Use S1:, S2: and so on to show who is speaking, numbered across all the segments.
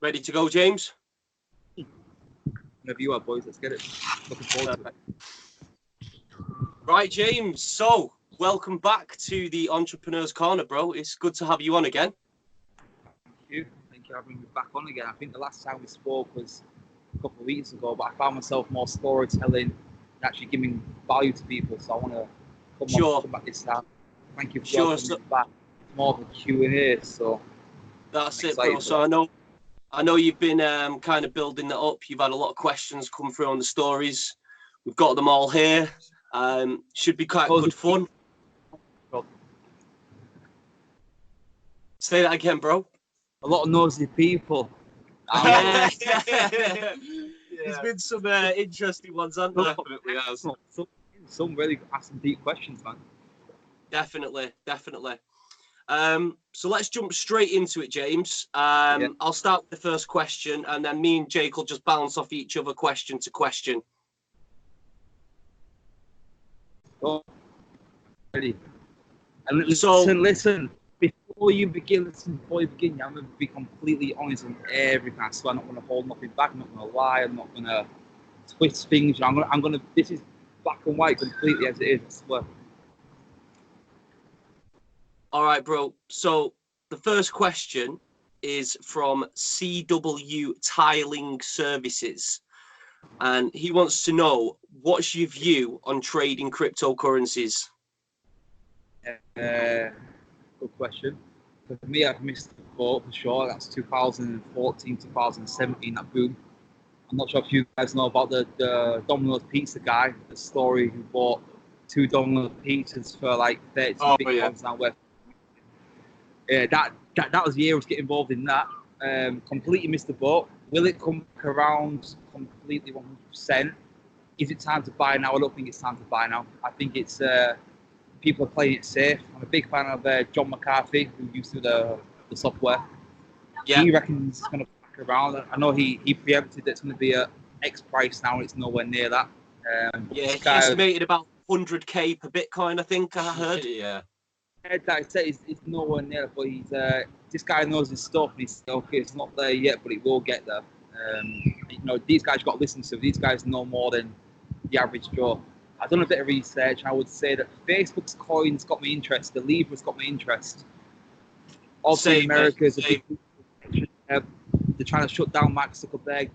S1: Ready to go, James?
S2: Whenever you are, boys, let's get it. Looking forward to it.
S1: Right, James. So, welcome back to the Entrepreneur's Corner, bro. It's good to have you on again.
S2: Thank you for having me back on again. I think the last time we spoke was a couple of weeks ago, but I found myself more storytelling and actually giving value to people. So I want to come back this time. Thank you for welcoming me back. It's more of a Q&A, so
S1: that's it, bro. So I know you've been kind of building that up. You've had a lot of questions come through on the stories. We've got them all here. Should be quite good fun. Say that again, bro.
S2: A lot of nosy people.
S1: Yeah. There's been some interesting ones, hasn't there?
S2: Definitely has. Some really asking deep questions, man.
S1: Definitely. So let's jump straight into it, James. I'll start with the first question, and then me and Jake will just bounce off each other question to question.
S2: Oh, ready. And listen. Before you begin, I'm going to be completely honest on everything. I swear I'm not going to hold nothing back. I'm not going to lie. I'm not going to twist things. I'm going to. This is black and white completely as it is. I swear.
S1: All right, bro. So the first question is from CW Tiling Services, and he wants to know, what's your view on trading cryptocurrencies?
S2: Good question. For me, I've missed the boat for sure. That's 2014, 2017, that boom. I'm not sure if you guys know about the Domino's pizza guy, the story who bought 2 Domino's pizzas for like 30 bitcoins now worth. Yeah, that was the year I was getting involved in that. Completely missed the boat. Will it come back around completely 100%? Is it time to buy now? I don't think it's time to buy now. I think it's people are playing it safe. I'm a big fan of John McCarthy, who used to do the software. Yeah. He reckons it's going to come back around. I know he preempted that it's going to be at X price now. It's nowhere near that.
S1: He estimated about 100k per Bitcoin, I think I heard.
S2: Yeah. Like I said, it's nowhere near, but this guy knows his stuff, and he's okay. It's not there yet, but it will get there. These guys you've got to listen to. These guys know more than the average Joe. I've done a bit of research. I would say that Facebook's coins got me interest. The Libra's got me interest. Also, in America, they're trying to shut down Mark Zuckerberg.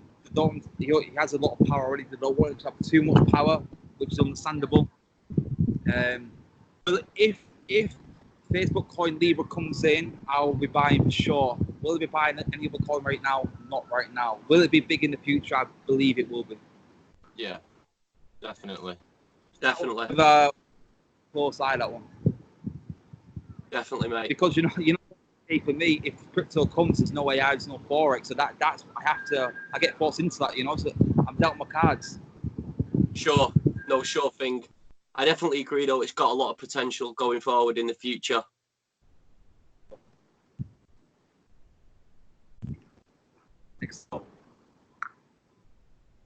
S2: He has a lot of power already. They don't want him to have too much power, which is understandable. But if Facebook coin Libra comes in, I'll be buying for sure. Will it be buying any other coin right now? Not right now. Will it be big in the future? I believe it will be.
S3: Yeah, definitely.
S2: Close eye, that one.
S1: Definitely, mate.
S2: Because for me, if crypto comes, there's no way out. There's no forex. So that's I get forced into that. So I'm dealt my cards.
S1: Sure thing. I definitely agree, though. It's got a lot of potential going forward in the future.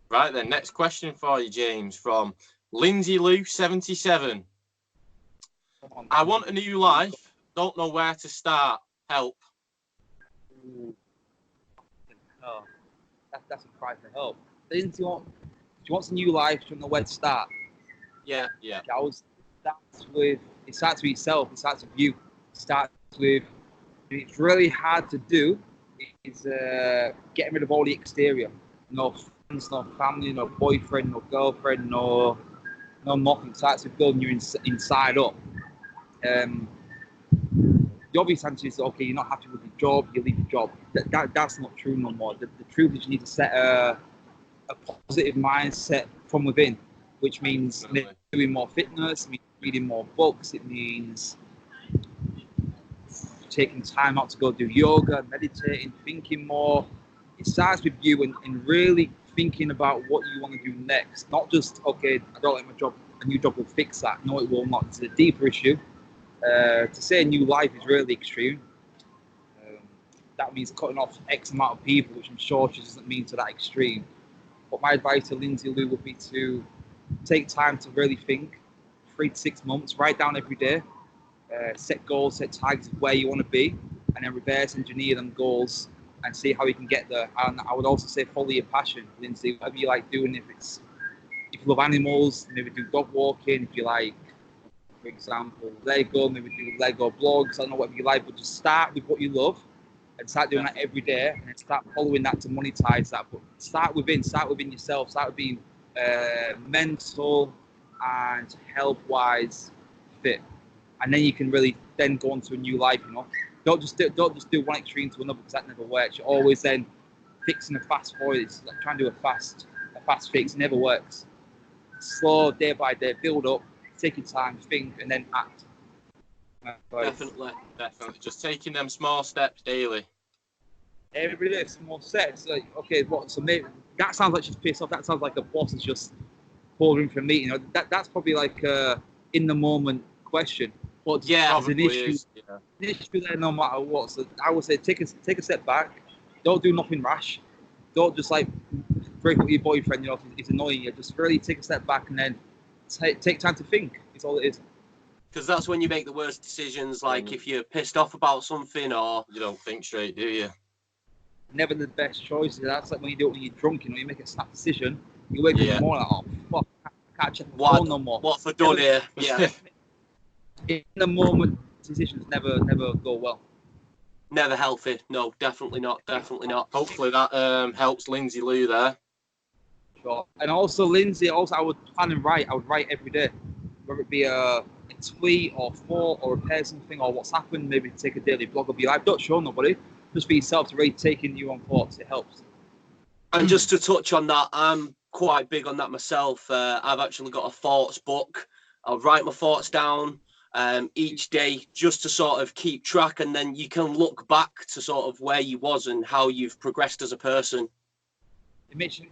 S3: Right then, next question for you, James, from Lindsay Lou 77. I want a new life. Don't know where to start. Help.
S2: Oh, that's a cry for help. Lindsay, she wants a new life. She doesn't know where to start.
S1: Yeah.
S2: It starts with yourself. It starts with you. It starts with. It's really hard to do. Is getting rid of all the exterior. No friends, no family, no boyfriend, no girlfriend, no nothing. It starts with building you inside up. The obvious answer is, okay, you're not happy with your job, you leave your job. That's not true no more. The truth is you need to set a positive mindset from within, which means doing more fitness, it means reading more books, it means taking time out to go do yoga, meditating, thinking more. It starts with you and really thinking about what you want to do next. Not just, okay, I don't like my job, a new job will fix that. No, it will not. It's a deeper issue. To say a new life is really extreme. That means cutting off X amount of people, which I'm sure she doesn't mean to that extreme. But my advice to Lindsay Lou would be to take time to really think, 3 to 6 months, write down every day, set goals, set targets of where you want to be, and then reverse engineer them goals and see how you can get there. And I would also say follow your passion, Lindsay. Whatever you like doing, if you love animals, maybe do dog walking. If you like, for example, Lego, maybe do Lego blogs. I don't know whatever you like, but just start with what you love and start doing that every day, and then start following that to monetize that. But start within yourself. Start with being mental and health-wise fit, and then you can really then go on to a new life. Don't just do one extreme to another, because that never works. You're always then fixing a fast forward. It's like trying to do a fast fix. It never works. Slow, day by day, build up, take your time, think, and then act.
S3: Definitely. Just taking them small steps daily.
S2: Every day, small steps. Like, okay, what? So maybe that sounds like she's pissed off. That sounds like a boss is just calling for a meeting. That's probably like in the moment question. But there's an issue. An issue there no matter what. So I would say take a step back. Don't do nothing rash. Don't just like break up with your boyfriend. If it's annoying you. Just really take a step back and then take time to think. It's all it is.
S1: Because that's when you make the worst decisions. Like if you're pissed off about something, or
S3: you don't think straight, do you?
S2: Never the best choices. That's like when you do it when you're drunk. You make a snap decision. You wake up in the morning, like, oh fuck, I can't check my phone no more.
S1: What have I done here? Yeah.
S2: In the moment, decisions never go well.
S1: Never healthy. No, definitely not. Definitely not.
S3: Hopefully that helps Lindsay Lou there.
S2: Sure. And also Lindsay, I would plan and write. I would write every day, whether it be a tweet or thought or repair something or what's happened. Maybe take a daily blog of your life. Don't show nobody. Just for yourself to really take in your own thoughts. It helps.
S1: And just to touch on that, I'm quite big on that myself. I've actually got a thoughts book. I'll write my thoughts down each day just to sort of keep track, and then you can look back to sort of where you was and how you've progressed as a person.
S2: It makes you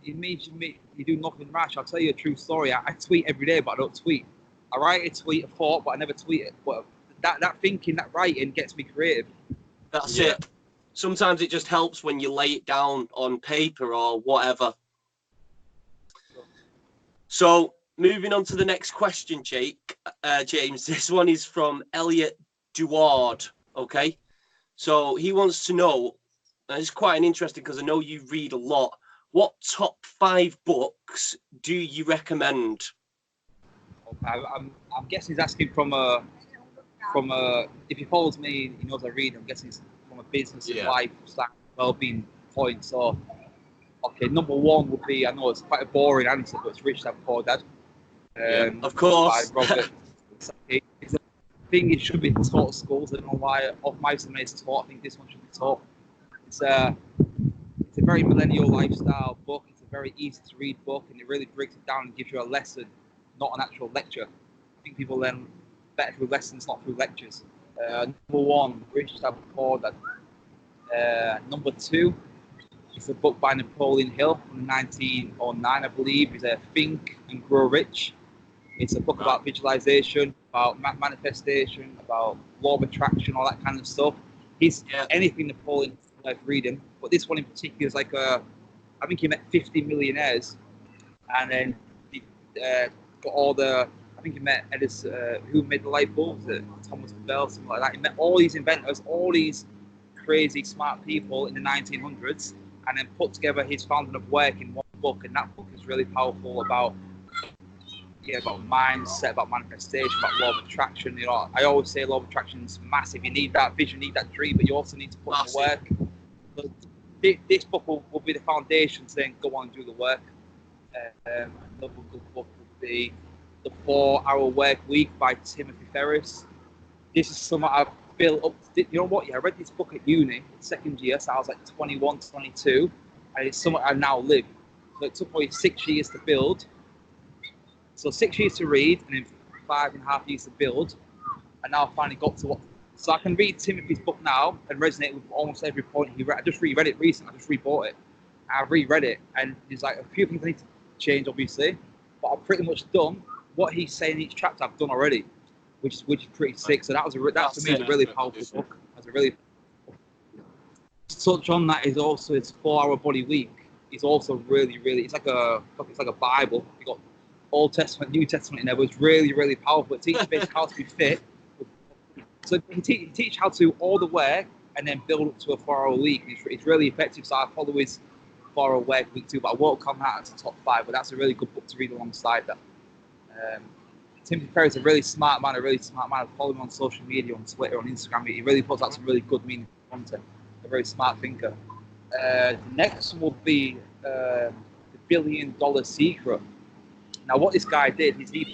S2: do nothing rash. I'll tell you a true story. I tweet every day, but I don't tweet. I write a tweet, a thought, but I never tweet it. But that thinking, that writing gets me creative.
S1: That's it. Sometimes it just helps when you lay it down on paper or whatever. So moving on to the next question, James. This one is from Elliot Duard. Okay. So he wants to know, and it's quite an interesting because I know you read a lot. What top 5 books do you recommend?
S2: I'm guessing he's asking from a. If he follows me, he knows I read. I'm guessing it's from a business and lifestyle well-being point. So, okay, number 1 would be, I know it's quite a boring answer, but it's Rich Dad Poor Dad.
S1: Of course.
S2: By Robert. I think it should be taught at schools. I don't know why of my son is taught. I think this one should be taught. It's a very millennial lifestyle book. It's a very easy to read book, and it really breaks it down and gives you a lesson, not an actual lecture. I think people learn better through lessons, not through lectures. Number 1, Rich Dad Poor Dad. Number 2, it's a book by Napoleon Hill from 1909, I believe. It's a Think and Grow Rich. It's a book about visualization, about manifestation, about law of attraction, all that kind of stuff. Anything Napoleon is worth reading, but this one in particular is like I think he met 50 millionaires, and then he got all the. I think he met Edison, who made the light bulbs, Thomas Bell, something like that. He met all these inventors, all these crazy smart people in the 1900s, and then put together his fountain of work in one book. And that book is really powerful about mindset, about manifestation, about law of attraction. I always say law of attraction is massive. You need that vision, you need that dream, but you also need to put in the work. But this book will be the foundation to then go on and do the work. Another good book would be The 4-Hour Work Week by Timothy Ferriss. This is something I've built up. You know what? Yeah, I read this book at uni, second year, so I was like 21, 22, and it's something I now live. So it took me 6 years to build. So 6 years to read, and then 5.5 years to build, and now I finally got to what. So I can read Timothy's book now and resonate with almost every point he read. I just reread it recently. I just rebought it. I reread it, and there's like a few things I need to change, obviously, but I've pretty much done what he's saying in each chapter. I've done already, which is pretty sick. So that for me is a really powerful book. That's a really. To touch on that is also his 4-Hour Body Week. It's also really, it's like a Bible. You got Old Testament, New Testament in there, but it's really, really powerful. It teaches basically how to be fit. So he teach how to all the work and then build up to a 4-hour week. It's really effective. So I follow his 4-hour work week too, but I won't come out as a top 5. But that's a really good book to read alongside that. Tim Ferriss is a really smart man. I follow him on social media, on Twitter, on Instagram. He really puts out some really good, meaningful content. A very smart thinker. The next will be The $1 Billion Secret. Now, what this guy did is he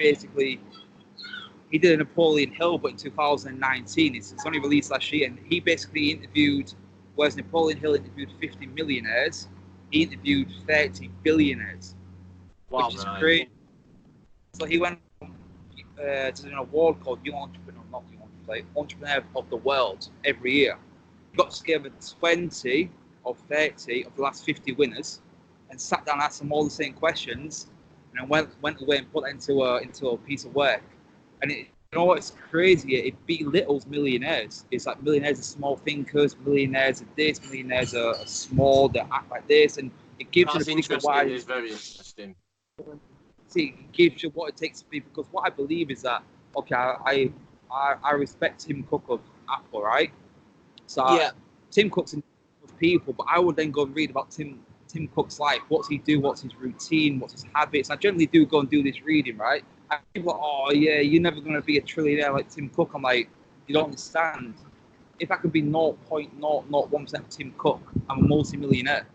S2: did a Napoleon Hill, but in 2019. It's only released last year, and he basically interviewed, whereas Napoleon Hill interviewed 50 millionaires, he interviewed 30 billionaires.
S3: Wow,
S2: which is great. So he went to an award called Entrepreneur of the World every year. He got together 20 or 30 of the last 50 winners and sat down and asked them all the same questions, and then went away and put that into a piece of work. And you know what's crazy? It belittles millionaires. It's like millionaires are small thinkers, millionaires are this, millionaires are small, they act like this, and it gives you the picture why.
S3: It is very interesting.
S2: See, it gives you what it takes to be. Because what I believe is that, okay, I respect Tim Cook of Apple, right? So
S1: Yeah.
S2: Tim Cook's in with people, but I would then go and read about Tim Cook's life. What's he do? What's his routine? What's his habits? I generally do go and do this reading, right? And people are like, oh yeah, you're never going to be a trillionaire like Tim Cook. I'm like, you don't understand. If I could be 0.001% of Tim Cook, I'm a multi-millionaire.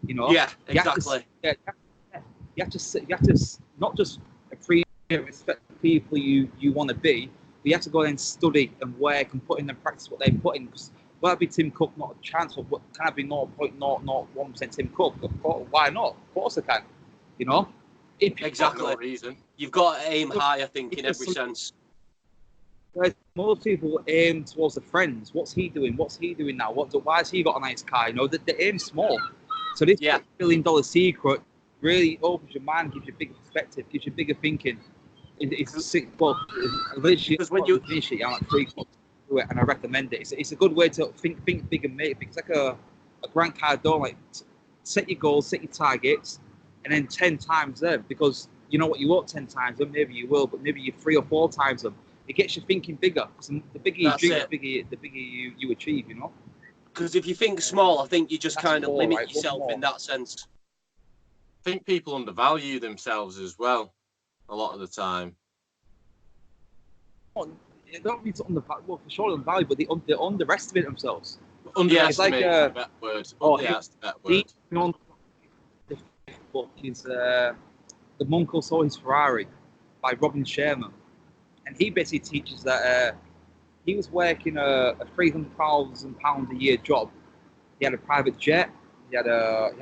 S2: You know?
S1: Yeah, exactly.
S2: You have to not just appreciate and respect the people you want to be, but you have to go and study and work and put in and practice what they put in. Because will I be Tim Cook? Not a chance. But can I be 0.001% Tim Cook? Why not? Of course I can. You know?
S1: Exactly.
S3: No reason.
S1: You've got to aim high, I think, in every sense.
S2: Most people aim towards the friends. What's he doing? What's he doing now? Why has he got a nice car? You know, they aim small. So this $1 billion secret really opens your mind, gives you a bigger perspective, gives you bigger thinking. It's a sick book. Literally, because when you finish it, I'm like 3 books through it, and I recommend it. It's a good way to think big and make it big. It's like a Grant Cardone, like set your goals, set your targets, and then 10 times them, because you know what, you won't 10 times them, maybe you will, but maybe you 3 or 4 times them. It gets you thinking bigger, because the bigger you dream, the bigger you achieve, you know?
S1: Because if you think small, I think you just kind of limit yourself in that sense.
S3: I think people undervalue themselves as well, a lot of the time.
S2: They don't need to undervalue, well, for sure undervalue, but they underestimate themselves.
S3: Underestimate is the better word. That's the better word.
S2: The fifth book is The Monk Who Saw His Ferrari by Robin Sharma. And he basically teaches that he was working a £300,000 a year job. He had a private jet. He had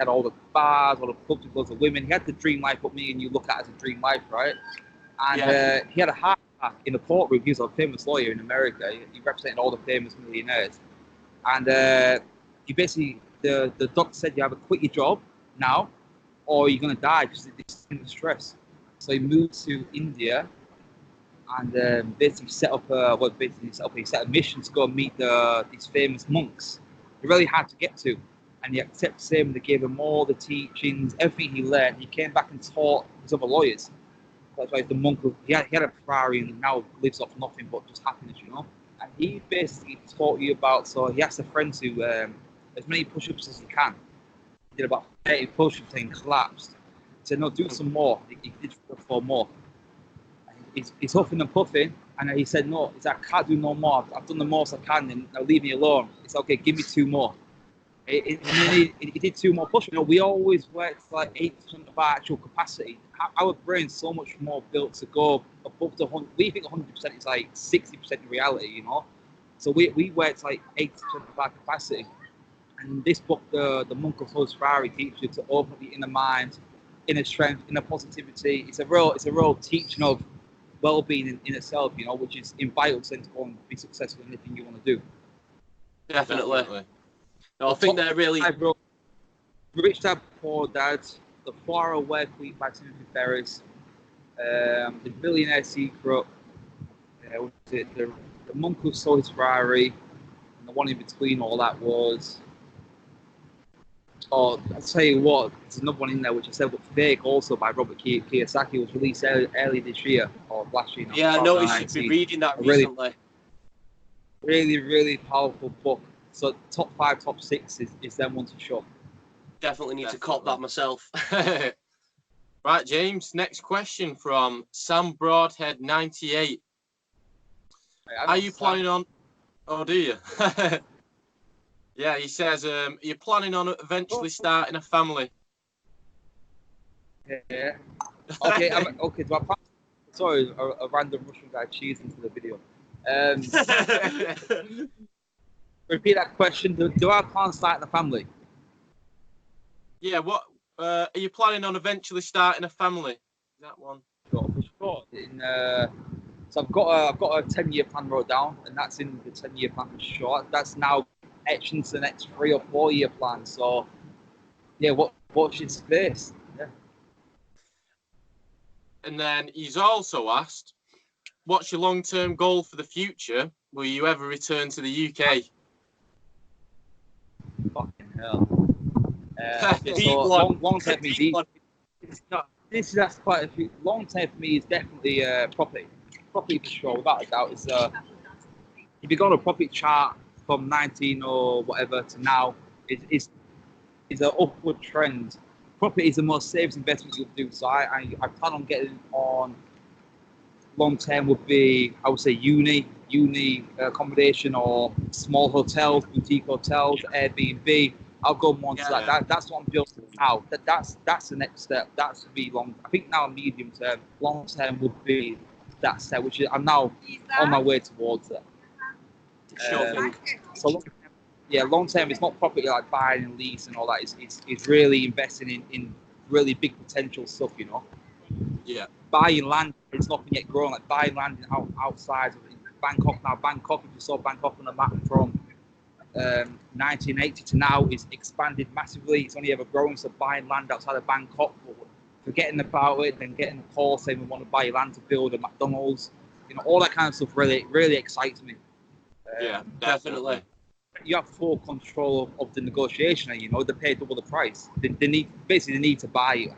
S2: all the bars, all the clubs with loads of women. He had the dream life, what me and you look at as a dream life, right? And he had a heart attack in the courtroom. He was a famous lawyer in America. He represented all the famous millionaires. And he basically, the doctor said, you have to quit your job now, or you're going to die because of this stress. So he moved to India and basically set up a mission to go and meet these famous monks. They're really hard to get to. And he accepts him. They gave him all the teachings, everything he learned. He came back and taught his other lawyers. That's why the monk, he had a Ferrari and now lives off nothing but just happiness, you know. And he basically taught you about. So he asked a friend to as many push-ups as he can. He did about 30 push-ups and collapsed. He said, "No, do some more." He did 4 more. He's huffing and puffing, and he said, "No, I can't do no more. I've done the most I can, and now leave me alone." It's okay. Give me 2 more. He did 2 more push-ups. You know, we always worked like 8% of our actual capacity. Our brain's so much more built to go above the 100. We think 100% is like 60% in reality, you know. So we worked like 80% of our capacity. And this book, the Monk Who Saw His Ferrari, teaches you to open up your inner mind, inner strength, inner positivity. It's a real teaching of well-being in itself, you know, which is vital to go and be successful in anything you want to do.
S1: Definitely. No, I think they're really.
S2: Rich Dad, Poor Dad, The 4-Hour Work Week by Tim Ferriss, The Billionaire Secret, the Monk Who Saw His Ferrari, and the one in between all that was. Oh, I'll tell you what, there's another one in there which I said, but Fake, also by Robert Kiyosaki, was released early this year or last year.
S1: Yeah, I noticed you've been reading that recently.
S2: Really, really powerful book. So top 5, top 6 is them ones for sure.
S1: Definitely need to cop that myself.
S3: Right, James. Next question from Sam Broadhead 98. Are you planning on? Oh, do you? Yeah, he says, are you planning on eventually starting a family?
S2: Yeah. Okay. Okay. Do I plan? Sorry, a random Russian guy cheesed into the video. Repeat that question. Do I plan on starting a family?
S3: Yeah. What? Are you planning on eventually starting a family? That one.
S2: For sure. So I've got a 10-year plan wrote down, and that's in the 10-year plan for sure. That's now etched into the next 3 or 4 year plan. So yeah, watch this space. Yeah.
S3: And then he's also asked, what's your long-term goal for the future? Will you ever return to the UK?
S2: Fucking hell. So long term for me, that's quite a few. Long term for me is definitely property. Property for sure, without a doubt. It's if you go on a property chart from 19 or whatever to now, it's an upward trend. Property is the most safest investment you'll do. So I plan on getting on. Long term would be, I would say, uni accommodation or small hotels, boutique hotels, Airbnb. I'll go more into that. That's what I'm building now. That's the next step. That's be long. I think now medium term. Long term would be that step, which I'm now on my way towards it. So long term, it's not property like buying and lease and all that. It's really investing in really big potential stuff, you know.
S3: Yeah.
S2: Buying land, it's nothing yet grown. Like buying land outside of Bangkok now. Bangkok, if you saw Bangkok on the map from 1980 to now, is expanded massively. It's only ever grown. So buying land outside of Bangkok, forgetting about it, then getting a call saying we want to buy land to build a McDonald's. You know, all that kind of stuff really excites me.
S3: Yeah, definitely.
S2: You have full control of the negotiation, you know, they pay double the price. They need to buy it.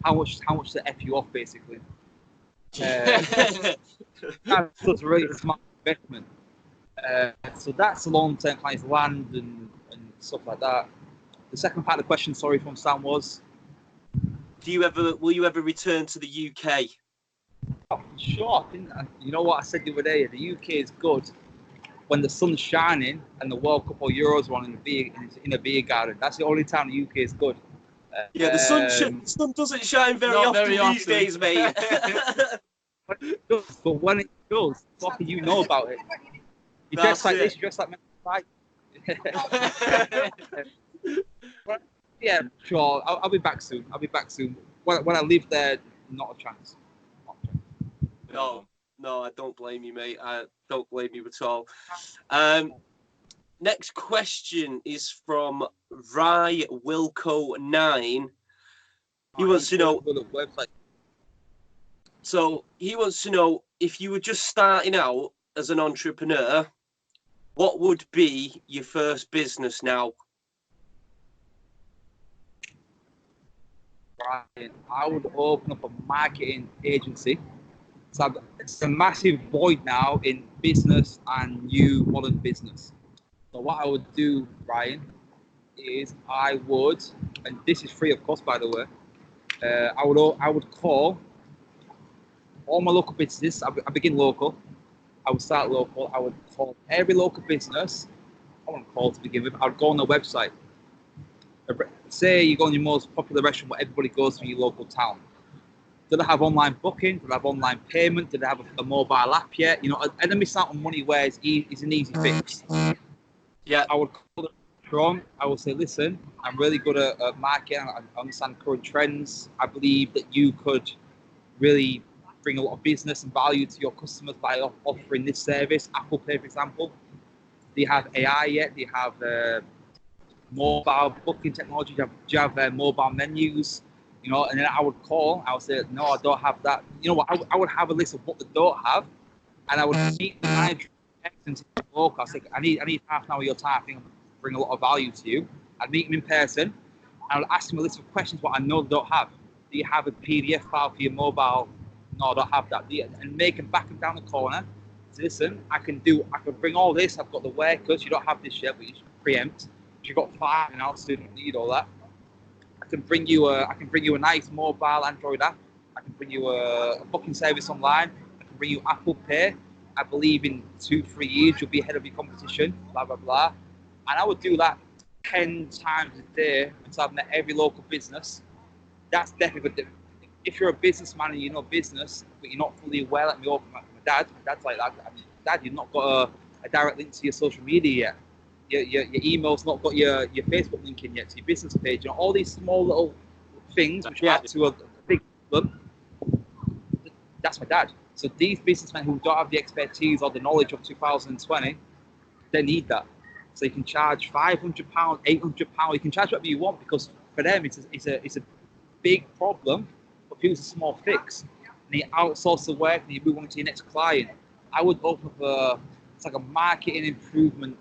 S2: How much to F you off, basically. That's a really smart investment. So that's a long-term plan, is land and stuff like that. The second part of the question, sorry, from Sam was,
S1: will you ever return to the UK?
S2: Oh, sure. You know what I said the other day? The UK is good when the sun's shining and the World Cup or Euros are on in a beer garden. That's the only time the UK is good.
S1: Yeah, the sun doesn't shine very often these days, mate.
S2: But when it does, what do you know about it? You dress like this, you dress like yeah, sure. I'll be back soon. When I live there, not a chance.
S1: No, I don't blame you, mate. I don't blame you at all. Next question is from Rye Wilco 9. He wants to know. So he wants to know, if you were just starting out as an entrepreneur, what would be your first business now?
S2: Right, I would open up a marketing agency. So it's a massive void now in business and new modern business. So what I would do, Ryan, is I would, and this is free of cost, by the way. I would call all my local businesses. I begin local. I would start local. I would call every local business. I wouldn't call to begin with. I would go on their website. Say you go on your most popular restaurant where everybody goes to your local town. Do they have online booking? Do they have online payment? Do they have a mobile app yet? You know, and then miss out on money where it's an easy fix.
S1: Yeah.
S2: I would call the restaurant. I would say, listen, I'm really good at marketing. I understand current trends. I believe that you could really bring a lot of business and value to your customers by offering this service. Apple Pay, for example. Do you have AI yet? Do you have mobile booking technology? Do you have mobile menus? You know, and then I would call. I would say, no, I don't have that. You know what? I would have a list of what they don't have, and I would meet the manager and say, look, I say, I need half an hour of your time. I think I'll bring a lot of value to you. I'd meet him in person. I would ask him a list of questions what I know they don't have. Do you have a PDF file for your mobile? No, I don't have that. And make him back him down the corner. Say, listen, I can bring all this. I've got the workers. You don't have this yet, but preempt. You've got 5 now, so you don't need all that. I can bring you a nice mobile Android app. I can bring you a booking service online. I can bring you Apple Pay. I believe in 2-3 years you'll be ahead of your competition. Blah blah blah. And I would do that 10 times a day until I've met every local business. That's definitely good. If you're a businessman and you know business, but you're not fully aware, like my dad's like that. Dad, you've not got a direct link to your social media yet. Your email's not got your Facebook link in yet to your business page. You know, all these small little things which add to a big problem. That's my dad. So these businessmen who don't have the expertise or the knowledge of 2020, they need that. So you can charge £500, £800. You can charge whatever you want, because for them it's a big problem, but for you it's a small fix. And you outsource the work and you move on to your next client. I would open up it's like a marketing improvement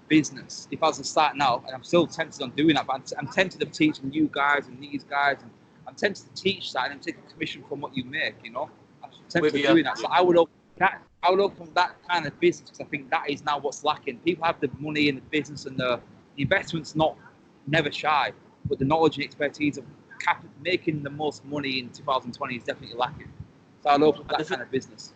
S2: business if I was starting out, and I'm still tempted on doing that. But I'm tempted of teaching you guys and these guys, and I'm tempted to teach that and take a commission from what you make. You know, I'm tempted of doing that. So I would open that kind of business, because I think that is now what's lacking. People have the money in the business and the investment's never shy, but the knowledge and expertise of making the most money in 2020 is definitely lacking. So I'd open up that kind of business.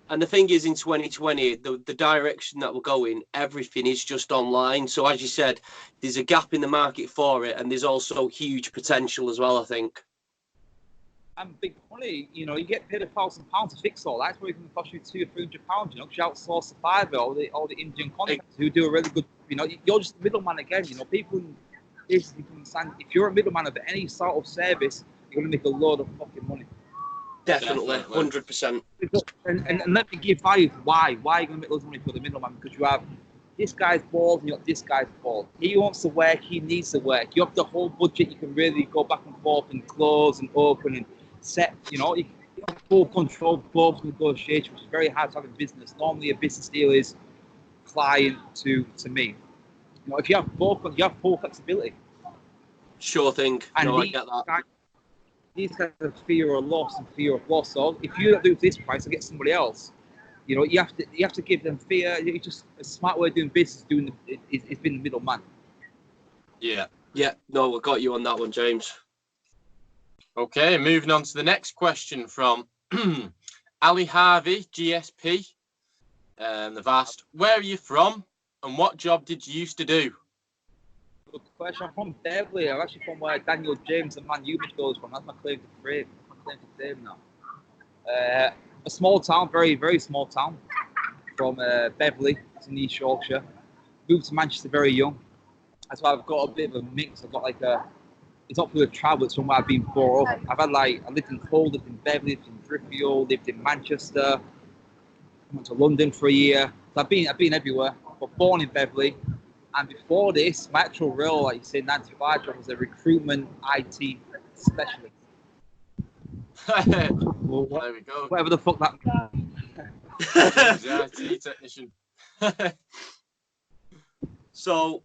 S1: And the thing is, in 2020, the direction that we're going, everything is just online. So as you said, there's a gap in the market for it, and there's also huge potential as well, I think.
S2: And big money, you know, you get paid £1,000 to fix all that. It's probably going to cost you £200 or £300, you know, because you outsource the fibre, all the Indian contractors who do a really good, you know, you're just a middleman again. You know, people understand, if you're a middleman of any sort of service, you're going to make a load of fucking money.
S1: Definitely, 100%.
S2: And let me give value to why. Why are you going to make loads of money for the middleman? Because you have this guy's bald and you got this guy's bald. He wants to work, he needs to work. You have the whole budget, you can really go back and forth and close and open and set, you know. You have full control, both negotiation, which is very hard to have in business. Normally a business deal is client to me. You know, if you have both, you have full flexibility.
S1: Sure thing.
S2: And
S1: no, I get that.
S2: These guys have fear of loss and fear of loss. So if you don't do this price, I'll get somebody else. You know, you have to give them fear. You just a smart way of doing business is being the middleman.
S1: Yeah. No, I got you on that one, James.
S3: Okay, moving on to the next question from Ali Harvey, GSP. They've asked, where are you from and what job did you used to do?
S2: Good question. I'm from Beverley. I'm actually from where Daniel James and Man United goes from. That's my claim to fame. Now. A small town, very, very small town from Beverley. It's in East Yorkshire. Moved to Manchester very young. That's why I've got a bit of a mix. I've got like it's not for the travel, it's from where I've been brought up. I lived in Hull, lived in Beverley, lived in Driffield, lived in Manchester. Went to London for a year. So I've been everywhere. But born in Beverley. And before this, my actual role, like you said, 95 job was a recruitment IT specialist.
S3: There we go.
S2: Whatever the fuck that
S3: means. IT technician.
S1: So,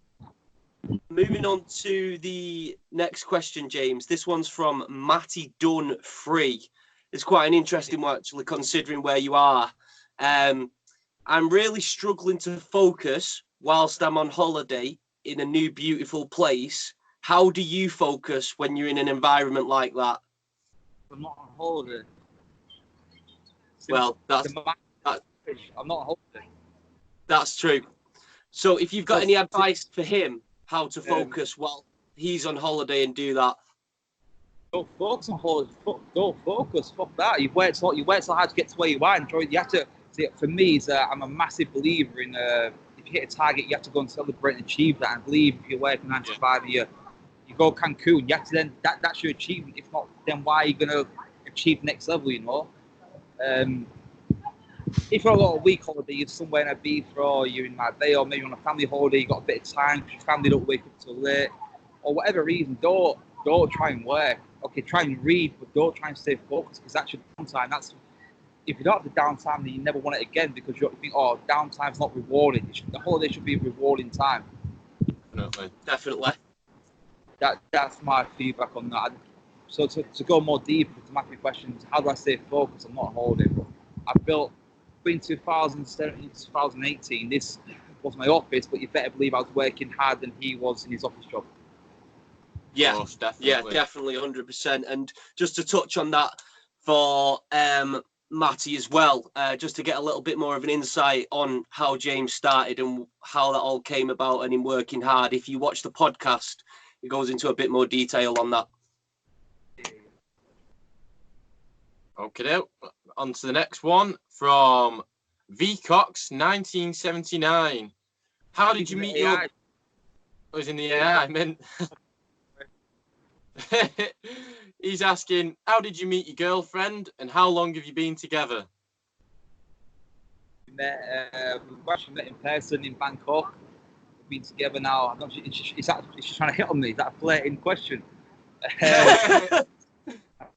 S1: moving on to the next question, James. This one's from Matty Dunn 3. It's quite an interesting one, actually, considering where you are. I'm really struggling to focus whilst I'm on holiday in a new beautiful place. How do you focus when you're in an environment like that?
S2: I'm not on holiday.
S1: Well, I'm not on holiday. That's true. So if you've got any advice for him, how to focus while he's on holiday and do that?
S2: Don't focus on holiday. Don't focus. Fuck that. You've worked so hard to get to where you are. Enjoy. You have to. See, for me, I'm a massive believer in. If you hit a target, you have to go and celebrate and achieve that. And believe if you're working 9 to 5 a year, you go Cancun. You have to then that's your achievement. If not, then why are you gonna achieve next level? You know. If you're on a week holiday, you're somewhere in Ibiza or you're in Marbella, or maybe on a family holiday, you got a bit of time because your family don't wake up till late, or whatever reason, don't try and work. Okay, try and read, but don't try and stay focused because that's your downtime. If you don't have the downtime, then you never want it again because you think, oh, downtime's not rewarding. The holiday should be a rewarding time.
S1: Definitely.
S2: That's my feedback on that. So to go more deep to my questions, how do I stay focused? I'm not on holiday, but I've built between 2017 and 2018 this was my office, but you better believe I was working harder than he was in his office job.
S1: Yeah,
S3: course, definitely.
S1: yeah, definitely, 100%. And just to touch on that for Matty as well, just to get a little bit more of an insight on how James started and how that all came about and him working hard. If you watch the podcast, it goes into a bit more detail on that.
S3: Okay, on to the next one from VCox 1979. How did you meet your... I was in the AI, I meant... He's asking, how did you meet your girlfriend and how long have you been together?
S2: We actually met in person in Bangkok. We've been together now. I'm not sure, she's trying to hit on me. Is that a flirting question?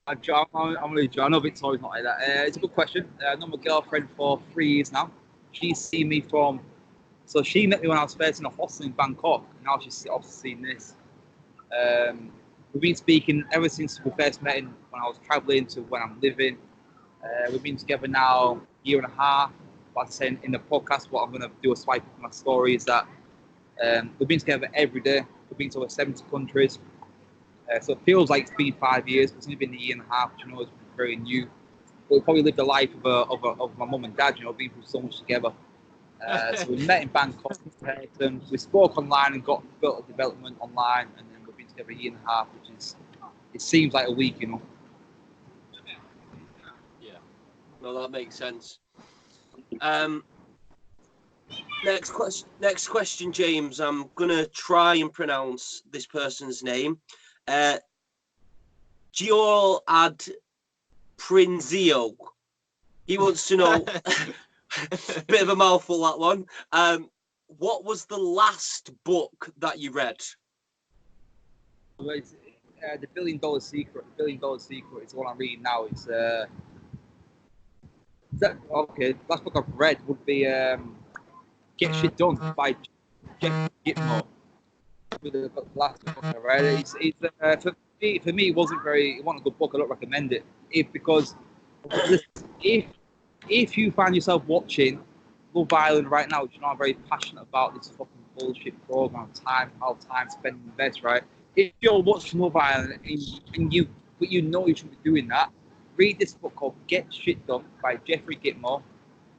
S2: I'm really John. I know Victoria's not like that. It's a good question. I've known my girlfriend for 3 years now. She's seen me from... So she met me when I was first in a hostel in Bangkok. Now she's obviously seen this. We've been speaking ever since we first met when I was traveling to when I'm living. We've been together now a year and a half. Like I said in the podcast, what I'm going to do a swipe of my story is that we've been together every day. We've been to over 70 countries. So it feels like it's been 5 years, but it's only been a year and a half, which I know is very new. But we probably lived the life of my mum and dad, being through so much together. So we met in Bangkok, we spoke online and built a development online, and then we've been together a year and a half, which is, it seems like a week,
S1: Yeah, no, that makes sense. Next question, James. I'm gonna try and pronounce this person's name. Gioad Prinzio. He wants to know, bit of a mouthful, that one. What was the last book that you read?
S2: Well, it's, the $1 Billion Secret. The $1 Billion Secret is the one I'm reading now. It's last book I've read would be Get Shit Done by Jeff Gitmore. The last book I read. For me, it wasn't a good book. I don't recommend it. Because if you find yourself watching Love Island right now, which I'm very passionate about this fucking bullshit program, how time spent best, right? If you're watching Love Island but you know you shouldn't be doing that, read this book called Get Shit Done by Jeffrey Gitmore,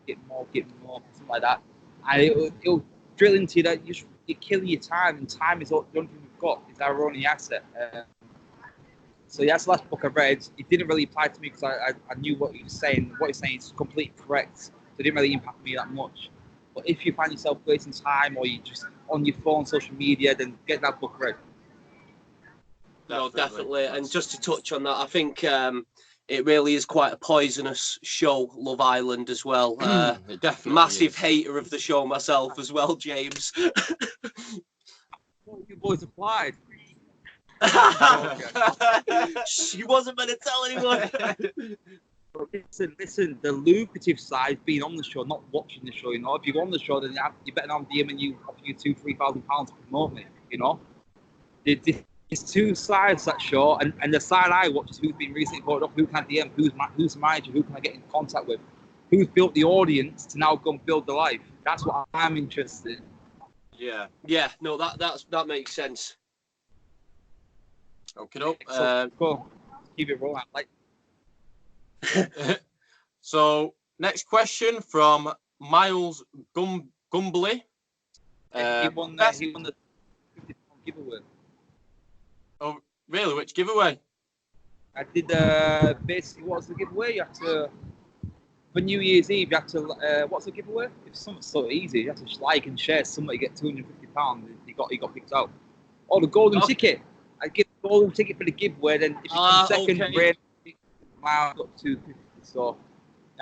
S2: something like that, and it'll drill into you that you're killing your time, and time is the only thing we've got. It's our only asset. So yeah, that's the last book I read. It didn't really apply to me because I knew what he was saying. What he's saying is completely correct. So it didn't really impact me that much. But if you find yourself wasting time or you just on your phone, social media, then get that book read.
S1: No, definitely. And just to touch on that, I think it really is quite a poisonous show, Love Island, as well.
S3: It definitely
S1: massive
S3: is.
S1: Hater of the show myself as well, James.
S2: What you boys applied?
S1: She wasn't meant to tell anyone.
S2: Listen, the lucrative side being on the show, not watching the show, If you're on the show, then you better not DM and you offer you £2,000-3,000 to promote me, There's two sides to that show, and the side I watch is who's been recently voted up, who can I DM, who's manager, who can I get in contact with, who's built the audience to now go and build the life. That's what I'm interested in.
S1: Yeah, no, that makes sense.
S3: Okay, no.
S2: Cool. Keep it rolling.
S3: So, next question from Miles Gumbley.
S2: He won the £50 giveaway.
S3: Oh, really? Which giveaway?
S2: I did basically, what was the giveaway? You had to, for New Year's Eve, you had to, what's the giveaway? It's something so easy. You had to like and share somebody, get £250. He got picked out. Oh, the golden ticket. I give the golden ticket for the giveaway, then if you come second,
S1: okay.
S2: Miles got £250. So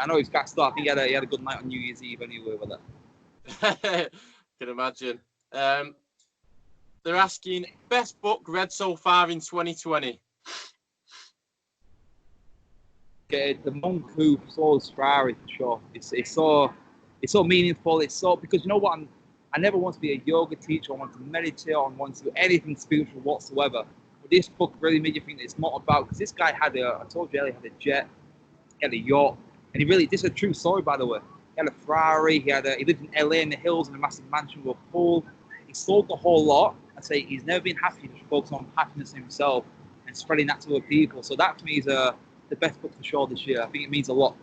S2: I know he's gassed up. I think he had a good night on New Year's Eve anyway with that.
S3: Can imagine. They're asking best book read so far in 2020.
S2: Okay, The Monk Who Sold Ferrari for sure. It's so meaningful. It's so, because you know what, I never want to be a yoga teacher. I want to meditate. I want to do anything spiritual whatsoever. But this book really made you think that it's not about, because this guy I told you earlier, had a jet, he had a yacht, and this is a true story, by the way. had a Ferrari. He lived in LA in the hills in a massive mansion with a pool. He sold the whole lot. I say he's never been happy. Just focused on happiness himself and spreading that to other people. So that for me is the best book for sure this year. I think it means a lot.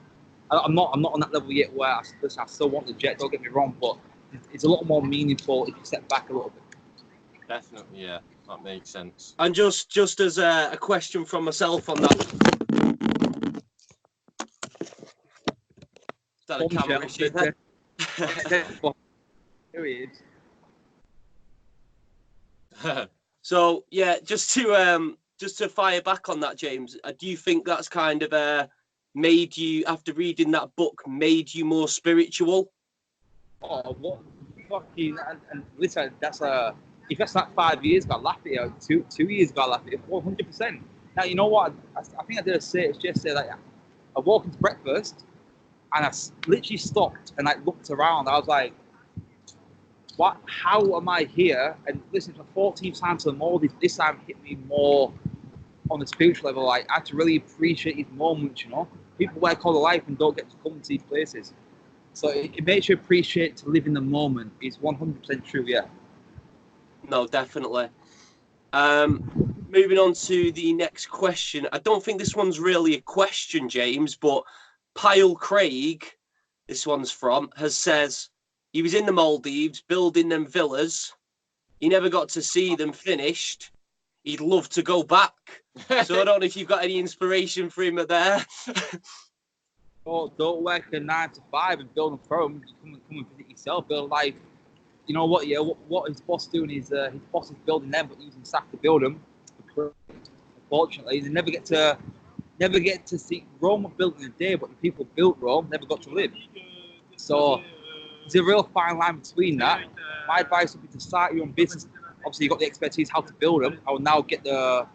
S2: I'm not on that level yet where I still want the jet. Don't get me wrong, but it's a lot more meaningful if you step back a little bit.
S3: Definitely, yeah, that makes sense.
S1: And just as a question from myself on that. Is that a camera issue then?
S2: Here he is.
S1: So yeah, just to fire back on that, James, do you think that's kind of made you, after reading that book, made you more spiritual?
S2: Oh, what fucking and listen, if that's not 5 years ago, I laugh at you. 2 years ago, I laugh at you. 100%. Now you know what? I think I did a say yesterday. Like I walked into breakfast and I literally stopped and like looked around. I was like, what? How am I here? And listen, for 14th time to the Maldives, this time hit me more on the spiritual level. Like I had to really appreciate these moments. You know, people work all their life and don't get to come to these places. So it makes you appreciate to live in the moment. It's 100% true, yeah.
S1: No, definitely. Moving on to the next question. I don't think this one's really a question, James, but Pyle Craig, this one's from, says he was in the Maldives building them villas. He never got to see them finished. He'd love to go back. So I don't know if you've got any inspiration for him there.
S2: Don't work a 9 to 5 and build a firm. Come and visit yourself. Build life. You know what? Yeah, what his boss doing is his boss is building them, but using staff to build them. Unfortunately, they never get to see Rome was built in a day, but the people who built Rome never got to live. So there's a real fine line between that. My advice would be to start your own business. Obviously, you've got the expertise how to build them. I will now get the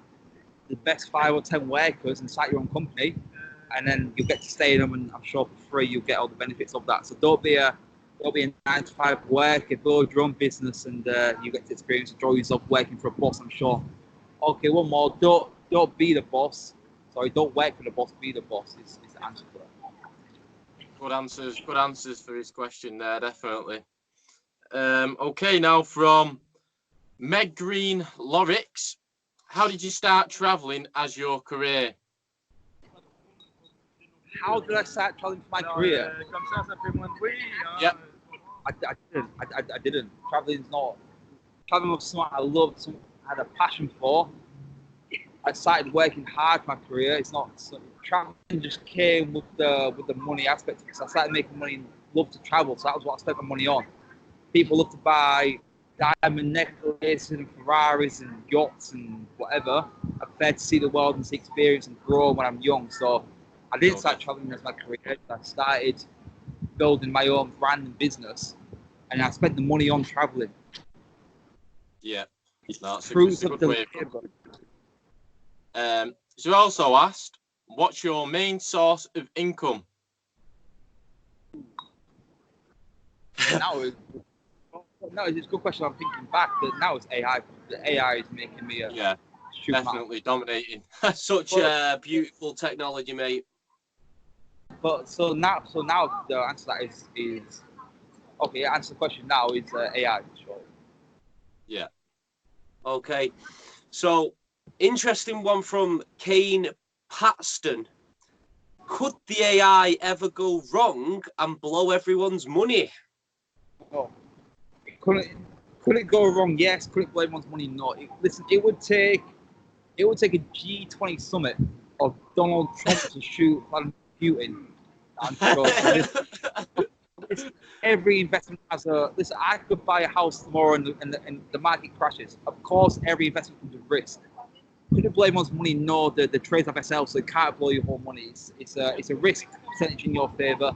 S2: best 5 or 10 workers and start your own company. And then you'll get to stay in them, and I'm sure for free you'll get all the benefits of that. So don't be a 9 to 5 worker, build your own business, and you get to experience the joys of working for a boss. I'm sure. Okay, one more. Don't be the boss. Sorry, don't work for the boss. Be the boss. Is the answer for that.
S3: Good answers for his question there, definitely. Okay, now from Meg Green Lorix, how did you start traveling as your career?
S2: How did I start traveling for my career?
S3: Yep.
S2: I didn't. Traveling was something I loved, something I had a passion for. I started working hard for my career. Traveling just came with the money aspect of it. So I started making money and loved to travel. So that was what I spent my money on. People love to buy diamond necklaces and Ferraris and yachts and whatever. I prefer to see the world and see experience and grow when I'm young. So I didn't start traveling as my career. I started building my own brand and business, and I spent the money on traveling.
S3: Yeah, that's a good way of it. So you also asked, what's your main source of income?
S2: Now it's a good question. I'm thinking back that now it's AI. The AI is making me
S3: definitely dominating.
S1: Such a beautiful technology, mate.
S2: But so now the answer to that is okay. Answer the question now is AI for sure.
S3: Yeah.
S1: Okay. So interesting one from Kane Paxton. Could the AI ever go wrong and blow everyone's money?
S2: Oh, could it go wrong? Yes. Could it blow everyone's money? No. Listen, it would take a G20 summit of Donald Trump to shoot Vladimir Putin. I'm sure. Every investment has a. Listen, I could buy a house tomorrow and the market crashes. Of course, every investment comes with risk. Could it blow everyone's money? No, the trades have SL, so it can't blow your whole money. It's a risk percentage in your favor.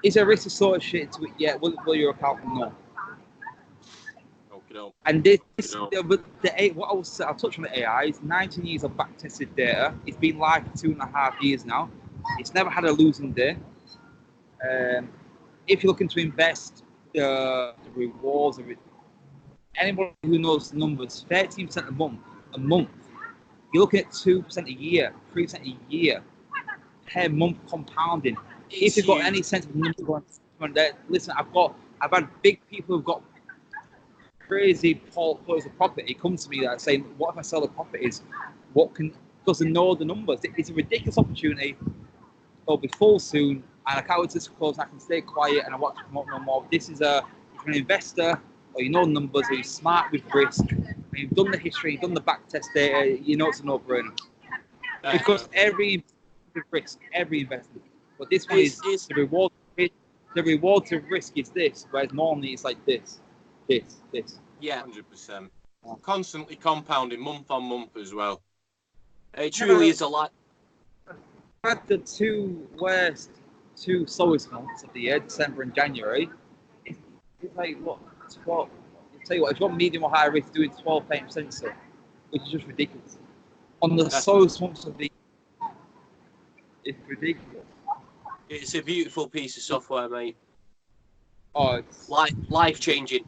S2: Is there a risk of shit to it? Yeah. Will it blow your account? No. And I'll touch on the AI. It's 19 years of back-tested data. It's been live for 2.5 years now. It's never had a losing day. If you're looking to invest, the rewards of it. Anybody who knows the numbers, 13% a month you're looking at 2% a year, 3% a year per month compounding. If you've got any sense of number one, listen, I've had big people who've got crazy portfolios of property come to me that are saying, what if I sell the properties? Because they know the numbers. It's a ridiculous opportunity. It'll be full soon, and I can't wait to this close. I can stay quiet and I want to promote no more. This is if you're an investor, or you know the numbers, or you're smart with risk, and you've done the history, you've done the back test data, you know it's a no-brainer. Because every risk, every investment. But this one is the reward. The reward to risk is this, whereas normally it's like this.
S1: Yeah,
S3: 100%. Constantly compounding month on month as well.
S1: It truly is a lot.
S2: I had the two slowest months of the year, December and January. It's like, what, 12? I'll tell you what, if you want medium or high risk, doing 12% so, which is just ridiculous. On the slowest months of the year, it's ridiculous.
S1: It's a beautiful piece of software, mate.
S2: Oh, it's
S1: life changing.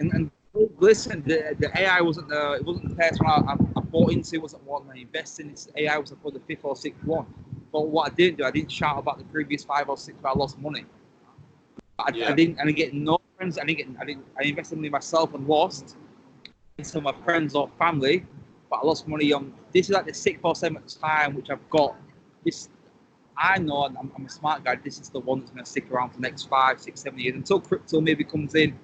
S2: And listen, the AI wasn't the first one I bought into. It wasn't one I invested in. AI was probably the 5th or 6th one. But what I didn't do, I didn't shout about the previous 5 or 6 where I lost money. I didn't get no friends. I invested in myself and lost. Some of my friends or family, but I lost money on. This is like the 6th or 7th time which I've got this. I know I'm a smart guy. This is the one that's going to stick around for the next 5, 6, 7 years until crypto maybe comes in,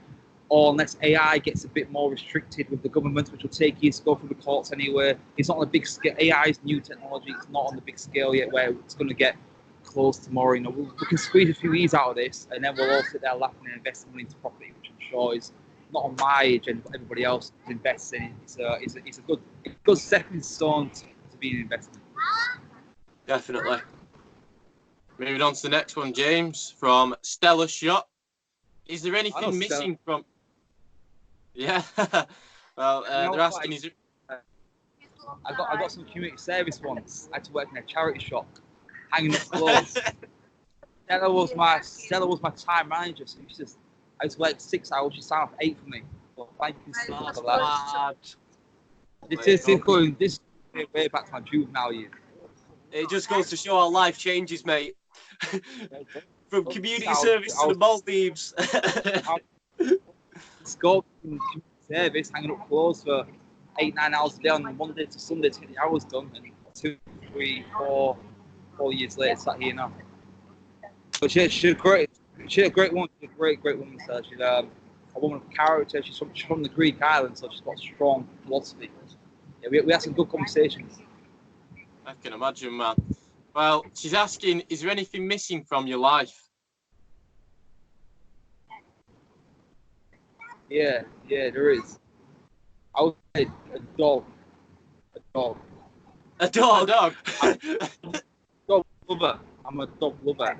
S2: or unless AI gets a bit more restricted with the government, which will take years to go through the courts anyway. It's not on a big scale. AI is new technology. It's not on the big scale yet where it's going to get close tomorrow. You know, we can squeeze a few years out of this, and then we'll all sit there laughing and investing money into property, which I'm sure is not on my agenda, but everybody else is investing. It's a good stepping stone to be an investment.
S1: Definitely.
S3: Moving on to the next one, James, from Stella Shot. Is there anything missing from... Yeah. Well, they're asking...
S2: I got some community service once. I had to work in a charity shop, hanging up clothes. Stella was my time manager, so I used to work 6 hours. She signed off 8 for me. Well, thank you so much for that. This is way back to my juvenile years.
S1: It just goes to show how life changes, mate. From community service to the Maldives.
S2: Scope in community service, hanging up clothes for 8-9 hours a day on Monday to Sunday to get the hours done, and 2, 3, 4 years later, sat here now. But she's a great woman. She's a great woman. So she's a woman of character. She's from the Greek island, so she's got strong philosophy. Yeah, we had some good conversations.
S3: I can imagine, man. Well, she's asking, is there anything missing from your life?
S2: Yeah, there is. I would say a dog.
S1: A dog?
S2: Dog lover. I'm a dog lover.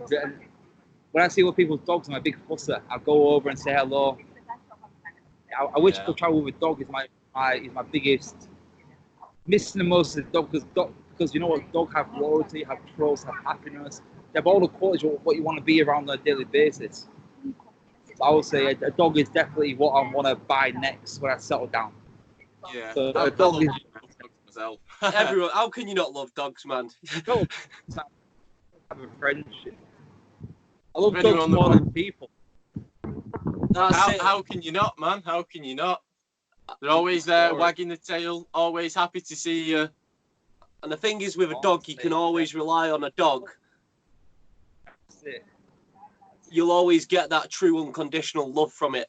S2: When I see other people's dogs, I'm a big fusser. I go over and say hello. I wish I could travel with a dog. Is my biggest missing the most is dog because you know what, dogs have loyalty, have trust, have happiness. They have all the qualities of what you want to be around on a daily basis. So I would say a dog is definitely what I want to buy next when I settle down.
S3: Yeah,
S2: so a dog is
S3: myself.
S1: Everyone, how can you not love dogs, man?
S2: I have a friendship. I love dogs more than people.
S3: How can you not, man? How can you not? They're always there, wagging the tail, always happy to see you.
S1: And the thing is, with a dog, you can always rely on a dog.
S2: That's it.
S1: You'll always get that true unconditional love from it.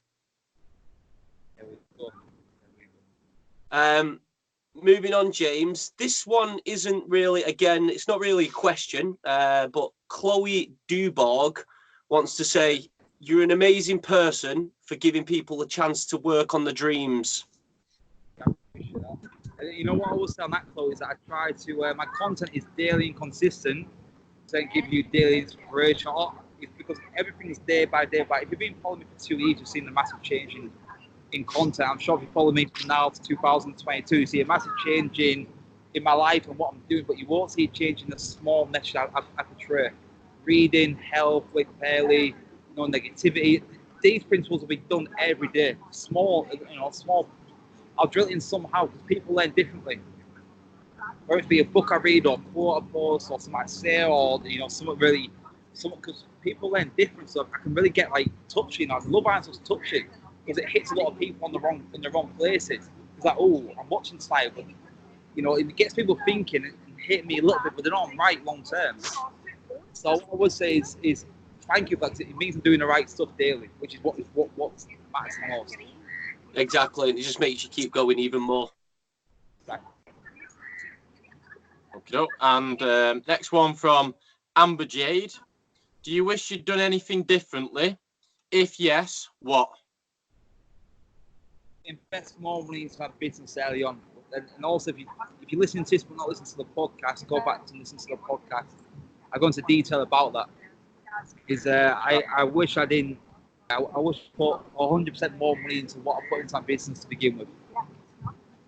S1: Moving on, James. This one isn't really, again, it's not really a question, but Chloe Duborg wants to say, you're an amazing person for giving people a chance to work on the dreams.
S2: You know what I will say on that, Chloe, is that I try to, my content is daily and consistent, so I can give you daily inspiration. It's because everything is day by day. But if you've been following me for 2 years, you've seen the massive change in content. I'm sure if you follow me from now to 2022, you see a massive change in my life and what I'm doing, but you won't see a change in the small message I portray. Reading, health, wake up early, no negativity. These principles will be done every day. Small. I'll drill it in somehow because people learn differently. whether it be a book I read or quote I post or something I say or something because people learn different, so I can really get like touching. I love answers touching because it hits a lot of people in the wrong places. It's like, oh, I'm watching style, but it gets people thinking and hit me a little bit, but they're not right long term. So what I would say is thank you, because it means I'm doing the right stuff daily, which is what matters the most.
S1: Exactly, and it just makes you keep going even more.
S3: Okay, and next one from Amber Jade. Do you wish you'd done anything differently? If yes, what?
S2: Invest more money into my business early on, and also if you listen to this but not listen to the podcast, go back and listen to the podcast. I go into detail about that. I wish I didn't. I wish I put 100% more money into what I put into my business to begin with.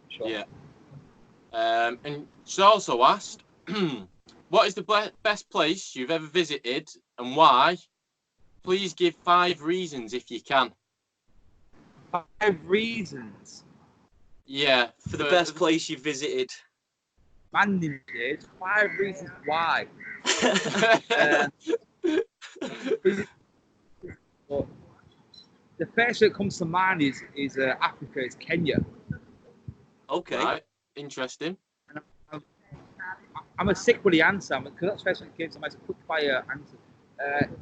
S2: Sure.
S3: Yeah. And she also asked, what is the best place you've ever visited and why? Please give 5 reasons if you can.
S2: 5 reasons?
S3: Yeah.
S1: For the best place you've visited.
S2: Man, did 5 reasons why. Well, the first that comes to mind is Africa, is Kenya.
S1: Okay.
S3: Right. Interesting.
S2: I'm a sick with the answer because that's the first thing that came to mind. It's a quick fire answer.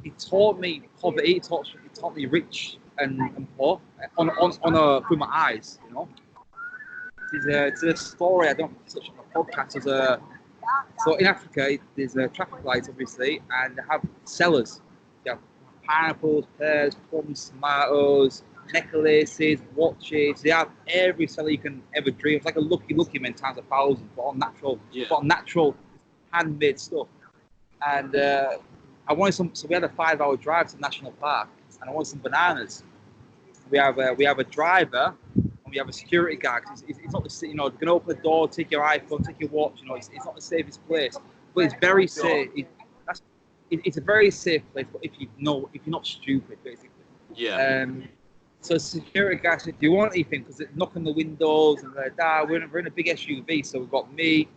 S2: It taught me poverty. It taught me rich and poor through my eyes. It's a story I don't touch on the podcast. So in Africa, there's traffic lights obviously, and they have sellers. They have pineapples, pears, plums, tomatoes, necklaces, watches. They have every seller you can ever dream. It's like a lucky man times 1,000, but on natural handmade stuff. And I wanted some. So we had a 5-hour drive to the national park, and I wanted some bananas. We have a driver and we have a security guard. It's not the they're gonna open the door, take your iPhone, take your watch. It's not the safest place, but it's very safe. It's a very safe place, but if you're not stupid, basically.
S3: Yeah.
S2: So security guy said, "Do you want anything?" Because they knock on the windows and they're like, we're in a big SUV, so we've got me,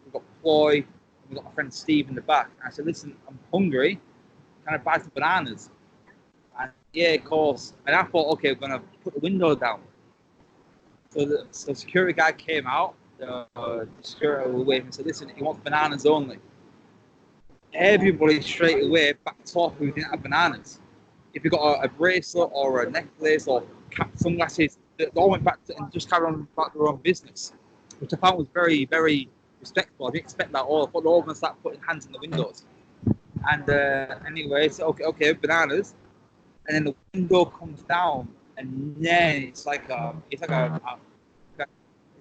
S2: we've got Ploy, we've got my friend Steve in the back. And I said, "Listen, I'm hungry. Can I buy some bananas?" And yeah, of course. And I thought, okay, we're gonna put the window down. So the security guy came out. The security was waiting and said, "Listen, he wants bananas only." Everybody straight away backed off who didn't have bananas. If you got a bracelet or a necklace or sunglasses, they all went back and just carried on about their own business, which I found was very, very respectful. I didn't expect that at all. I thought they were all going to start putting hands in the windows. And anyway, so okay, bananas. And then the window comes down, and then it's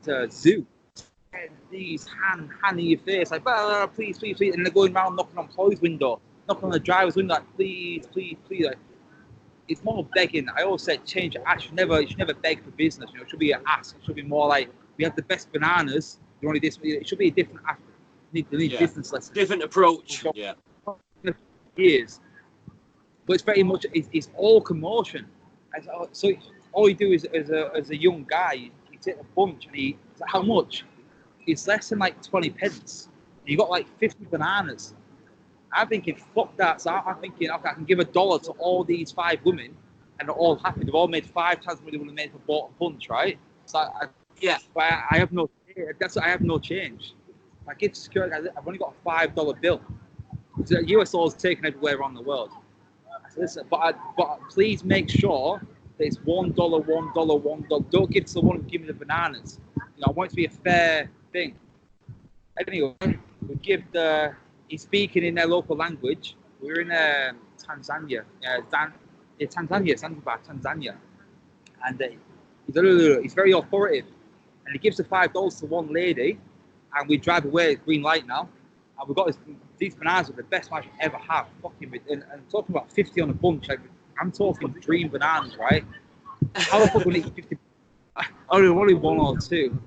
S2: a zoo. And these hand in your face, like, please, and they're going around knocking on Chloe's window, knocking on the driver's window, like, please. Like, it's more begging. I always said, change your ask. You should never beg for business. It should be an ask. It should be more like, we have the best bananas. You want this? It should be a different ask. You need business lessons.
S1: Different approach.
S3: Yeah.
S2: Years, but it's very much it's all commotion. So all you do is as a young guy, you take a bunch and it's like, how much? It's less than like 20 pence. You got like 50 bananas. I'm thinking, fuck that. So I'm thinking, okay, I can give $1 to all these 5 women, and they're all happy. They've all made 5 times what they would have made for bought a bunch, right? So but I have no. I have no change. I give security. I've only got a $5 bill. The USO is taken everywhere around the world. So listen, but please make sure that it's $1, $1. Don't give to the one who give me the bananas. I want it to be a fair thing. Anyway, we give he's speaking in their local language. We're in Tanzania, Tanzania, and he's very authoritative, and he gives the $5 to one lady, and we drive away at green light now, and we've got these bananas are the best ones you ever have. Fucking, and talking about 50 on a bunch, like, I'm talking dream bananas, right? How the fuck would it 50? Only 1 or 2,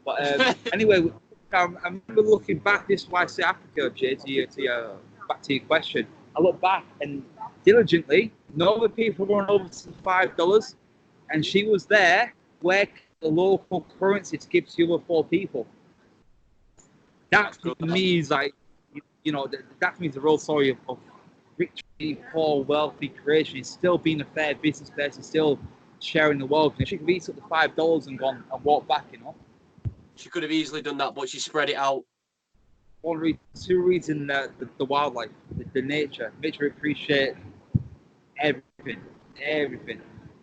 S2: but anyway. I remember looking back. This is why I say Africa, Jay. Back to your question. I look back and diligently, no other people run over to $5, and she was there. Where the local currency to give to the other 4 people. That for me is like, you know, that for me is the real story of rich, poor, wealthy creation. It's still being a fair business person, still sharing the wealth. And she could have eaten up the $5 and gone and walked back, you know.
S1: She could have easily done that, but she spread it out.
S2: Two reasons: the wildlife, the nature. Makes you appreciate everything.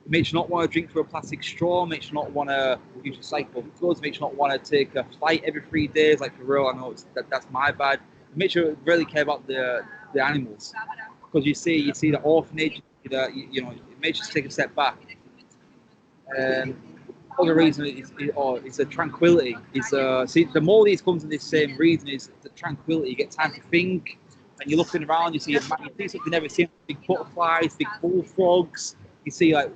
S2: Makes you not want to drink through a plastic straw. Makes you not want to use recyclable goods. Makes you not want to take a flight every 3 days. Like, for real, I know that's my bad. It makes you really care about the animals, because you see the orphanage. You know, it makes you take a step back. Other reason is the tranquility. See, the Maldives comes in this same reason, is the tranquility. You get time to think, and you're looking around. You see something you've never seen: big butterflies, big bullfrogs. You see like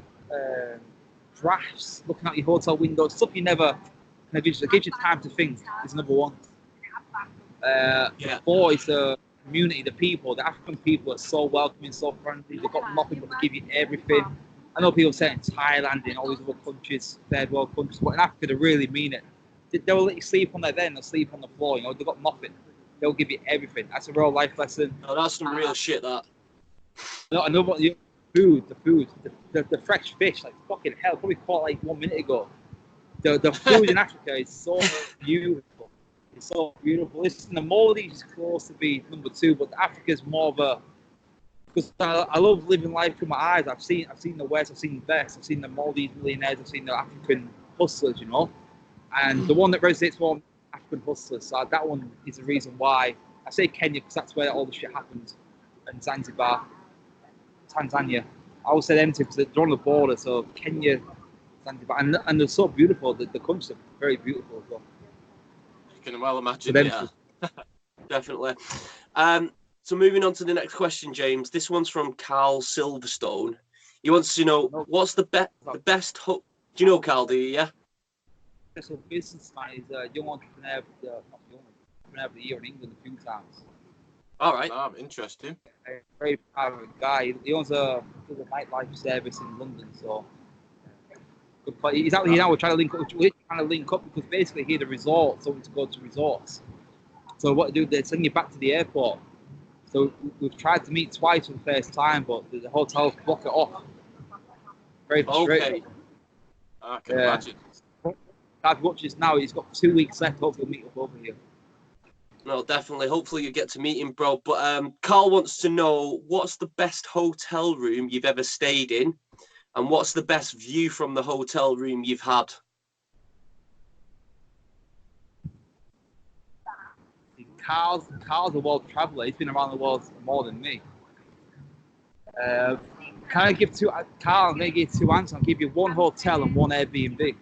S2: giraffes looking out your hotel windows. Stuff you never. It gives you time to think. Is number one. Four is the community, the people. The African people are so welcoming, so friendly. They've got nothing but to give you everything. I know people say in Thailand and all these other countries, third world countries, but in Africa they really mean it. They'll let you sleep on their bed and they'll sleep on the floor. You know, they've got nothing. They'll give you everything. That's a real life lesson.
S1: Oh, that's some real shit, that.
S2: I know what the food, the fresh fish, like fucking hell, probably caught like 1 minute ago. The food in Africa is so beautiful. It's so beautiful. Listen, the Maldives is close to be number 2, but Africa's more of a. Because I love living life through my eyes. I've seen the West, I've seen the best, I've seen the Maldives millionaires, I've seen the African hustlers, you know. And the one that resonates more, African hustlers. So that one is the reason why I say Kenya, because that's where all the shit happened. And Zanzibar, Tanzania. I always say them two because they're on the border. So Kenya, Zanzibar, and they're so beautiful. The countries are very beautiful as well.
S3: You can well imagine,
S2: yeah.
S1: Definitely. So moving on to the next question, James. This one's from Carl Silverstone. He wants to know, what's the best hook? Do you know Carl, do you? Yeah?
S2: So businessman is a young entrepreneur, not young entrepreneur of the year in England a few times.
S1: All right.
S3: Interesting.
S2: A very private guy. He owns a nightlife service in London, so but he's out here now. We're trying to link up. We're trying to link up because basically here the resorts, so we to go to resorts. So what they do? They send you back to the airport. So we've tried to meet twice for the first time, but the hotels block it off. Very frustrating.
S3: Okay. I can imagine.
S2: I've watched this now. He's got 2 weeks left. Hopefully, we'll meet up over here.
S1: No, definitely. Hopefully, you get to meet him, bro. But Carl wants to know, what's the best hotel room you've ever stayed in, and what's the best view from the hotel room you've had?
S2: Carl's a world traveller. He's been around the world more than me. Can I give two? Carl, I'm going to give 2 answers. I'll give you one hotel and one Airbnb.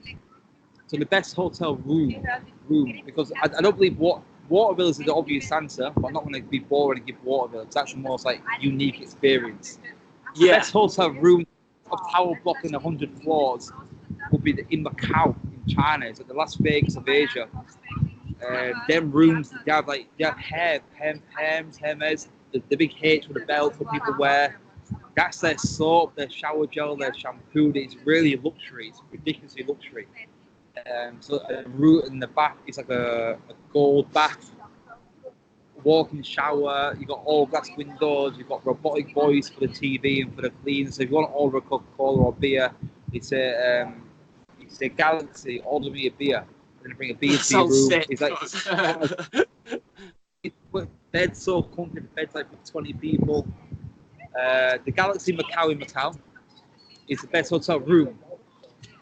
S2: So the best hotel room, because I don't believe Waterville is the obvious answer, but I'm not going to be boring and give Waterville. It's actually more like unique experience. Yeah. The best hotel room of tower block in 100 floors would be in Macau in China. It's like the Las Vegas of Asia. Them rooms, they have Hermes, the big H with the belt that people wear. That's their soap, their shower gel, their shampoo. It's really luxury. It's ridiculously luxury. So a room in the bath is like a gold bath, walk-in shower. You've got all glass windows. You've got robotic voice for the TV and for the cleaning. So if you want to order a Coca-Cola or beer, it's a Galaxy. Order me a beer. Then bring a beer to your room.
S1: Sick.
S2: It's like bed's so comfy. The bed's like for 20 people. The Galaxy Macau in Macau is the best hotel room.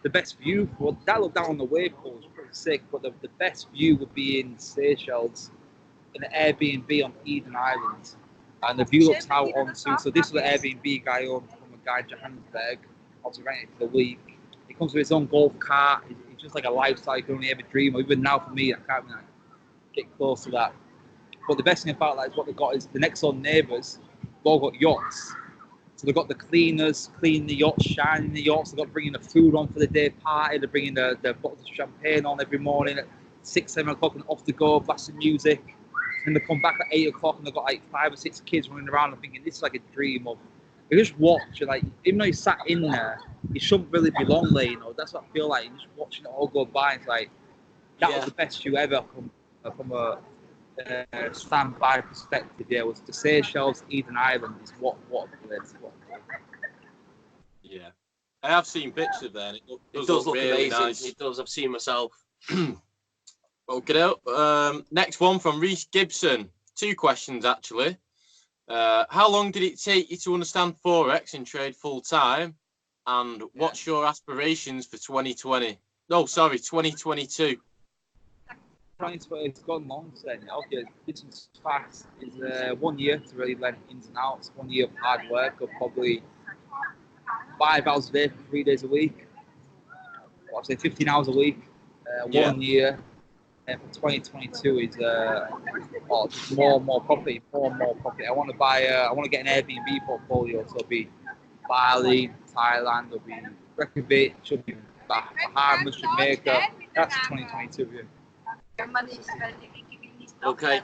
S2: The best view, well, that look down on the wave pool is pretty sick, but the best view would be in Seychelles, in an Airbnb on Eden Island. And the view looks out onto, so this is the Airbnb guy owned from a guy in Johannesburg, obviously rented for the week. He comes with his own golf cart. It's just like a lifestyle you can only ever dream of. Even now for me, I can't really get close to that. But the best thing about that is what they've got is the next door neighbours, they've all got yachts. So they've got the cleaners cleaning the yachts, shining the yachts. They've got bringing the food on for the day party. They're bringing the bottles of champagne on every morning at 6, 7 o'clock and off to go, blasting music. And they come back at 8 o'clock and they've got like 5 or 6 kids running around and thinking, this is like a dream of. You just watch, and like, even though you sat in there, you shouldn't really be long there, you know. That's what I feel like. You're just watching it all go by. It's like, that was the best view ever from standby perspective, yeah, was the Seychelles, Eden Island is what a place.
S3: Yeah, I have seen pictures of there. And
S1: it does look
S3: really
S1: amazing.
S3: Nice.
S1: It does. I've seen myself.
S3: Okay. Next one from Reese Gibson. 2 questions actually. How long did it take you to understand Forex and trade full time? And what's your aspirations for 2020? No, sorry, 2022.
S2: 2020, it's gone long then. Okay, this is fast. It's 1 year to really learn ins and outs. 1 year of hard work of probably 5 hours a day for 3 days a week. I'll say 15 hours a week. 1 year. And for 2022 is just more and more property. I want to buy. I want to get an Airbnb portfolio. So it'll be Bali, Thailand. It'll be Reykjavik. Should be Bahamas, Jamaica. That's 2022. Yeah.
S1: Okay.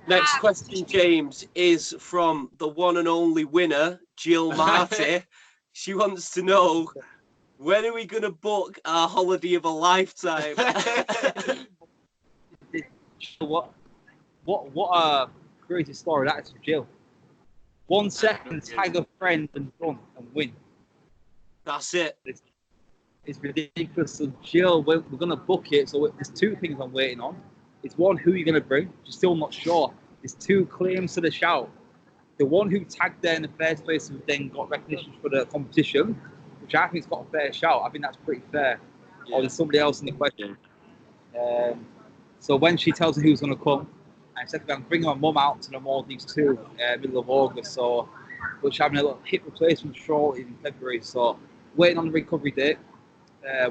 S1: Next question, James, is from the one and only winner, Jill Marty. She wants to know, when are we going to book our holiday of a lifetime?
S2: What a crazy story that is for Jill. 1 second, tag a friend and run and win.
S1: That's it.
S2: It's ridiculous. So Jill, we're going to book it. So there's 2 things I'm waiting on. It's 1, who you're going to bring. You're still not sure. There's 2 claims to the shout. The one who tagged there in the first place who then got recognition for the competition, which I think's got a fair shout. I think that's pretty fair. Yeah. Or there's somebody else in the question. So when she tells me who's going to come, I said I'm bringing my mum out to the Maldives too, middle of August. So we're having a little hip replacement show in February. So waiting on the recovery date,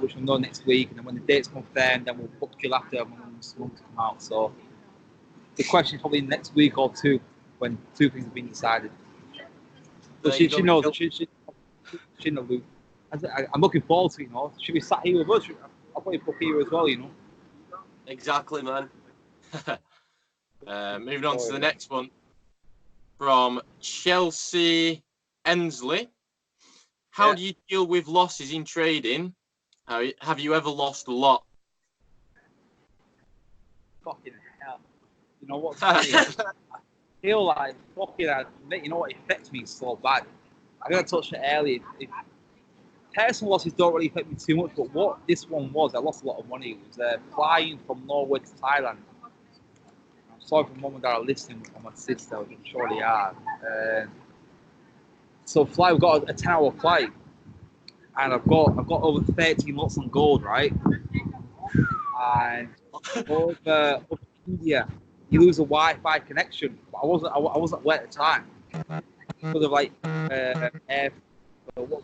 S2: which we'll know next week. And then when the date's confirmed, then we'll book Jill after my mum's to come out. So the question is probably next week or 2 when 2 things have been decided. But she knows. She in the loop. I'm looking forward to it, you know. Should be sat here with us. I'll probably book here as well, you know.
S1: Exactly, man.
S3: Moving on to the next one from Chelsea Ensley. How do you deal with losses in trading? Have you ever lost a lot?
S2: Fucking hell. You know what's funny? I feel like fucking, you know what, it affects me so bad. I'm going to touch it earlier. Personal losses don't really affect me too much, but what this one was, I lost a lot of money. It was flying from Norway to Thailand. I'm sorry for mum and dad are listening, or my sister, I'm sure they are. So we got a 10-hour flight, and I've got over 13 lots on gold, right? And over India, you lose a Wi-Fi connection. But I wasn't aware at the time because of like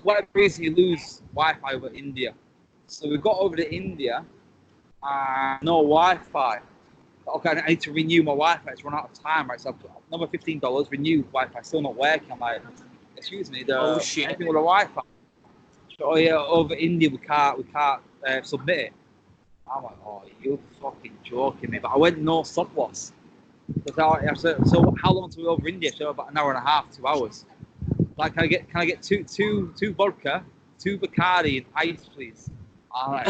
S2: whatever reason you lose Wi-Fi over India. So we got over to India, no Wi-Fi. Okay, I need to renew my Wi-Fi. It's run out of time, right? So I've put another $15, renew Wi-Fi, still not working. I'm like, excuse me,
S1: shit.
S2: Anything with the Wi-Fi? Oh yeah, over India we can't submit it. I'm like, oh, you're fucking joking me. But I went no stop loss. So how long till we over India? So about an hour and a half, 2 hours. Like, can I get two vodka, 2 Bacardi and ice, please? I'm like,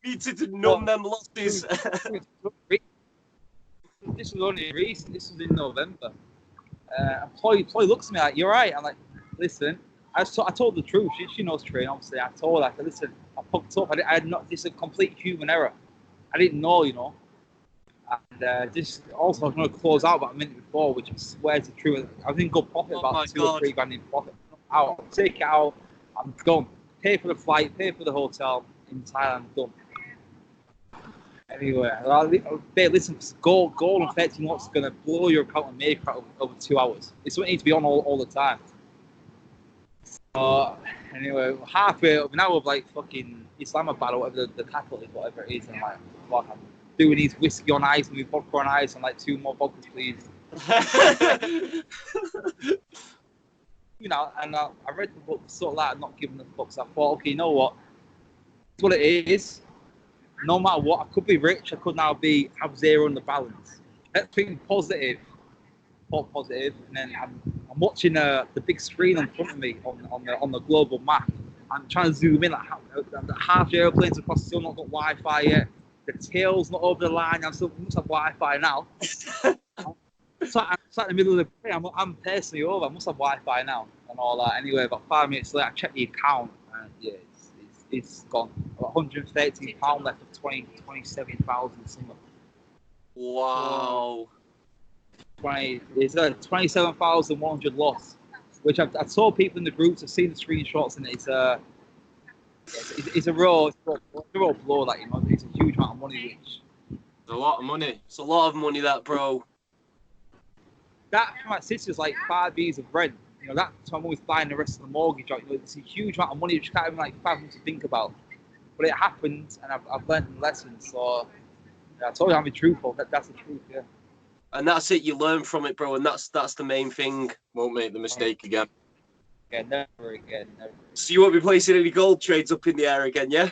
S1: need to numb them losses.
S2: This was only recent. This was in November. Chloe looks at me like, you're right. I'm like, listen, I told the truth. She knows trading, obviously. I told her, I said, listen, I fucked up. I had not. This is a complete human error. I didn't know, you know. And this also, I'm going to close out about a minute before, which I swear is the truth. I was in good profit, about 2 or 3 grand in profit. I'll take it out. I'm done. Pay for the flight, pay for the hotel in Thailand, done. Anyway, listen, gold and 13 lots is going to blow your account and make it over 2 hours. It's something you need to be on all the time. So, anyway, halfway up, now with like fucking Islamabad or whatever the capital is, whatever it is, and like, fuck, I'm doing these whiskey on ice and vodka on ice and like 2 more vodkas, please. You know, and I read the book, sort of like not giving the books. I thought, okay, you know what? It's what it is. No matter what, I could be rich. I could now have 0 on the balance. Let's think positive. Thought positive, and then I'm watching the big screen in front of me on the global map. I'm trying to zoom in. Like half the airplanes across still not got Wi-Fi yet. the tail's not over the line. I must have Wi-Fi now. So I'm sat in the middle of the day. I'm personally over. I must have Wi-Fi now and all that. Anyway, about 5 minutes later, I checked the account and yeah, it's gone. About £113 left of 27,000 something.
S1: Wow.
S2: It's a 27,100 loss, which I told people in the groups. I've seen the screenshots, and it's a real blow. That, you know, it's a huge amount of money. Which
S3: It's a lot of money.
S1: It's a lot of money, that, bro.
S2: That for my sister's like 5 years of rent. You know, that's why I'm always buying the rest of the mortgage. You know, it's a huge amount of money which you can't even like fathom to think about. But it happened, and I've learned lessons. So yeah, I told you I'm being truthful. That's the truth. Yeah.
S1: And that's it. You learn from it, bro, and that's the main thing.
S3: Won't make the mistake again.
S2: Yeah, never again. Never.
S1: So you won't be placing any gold trades up in the air again, yeah?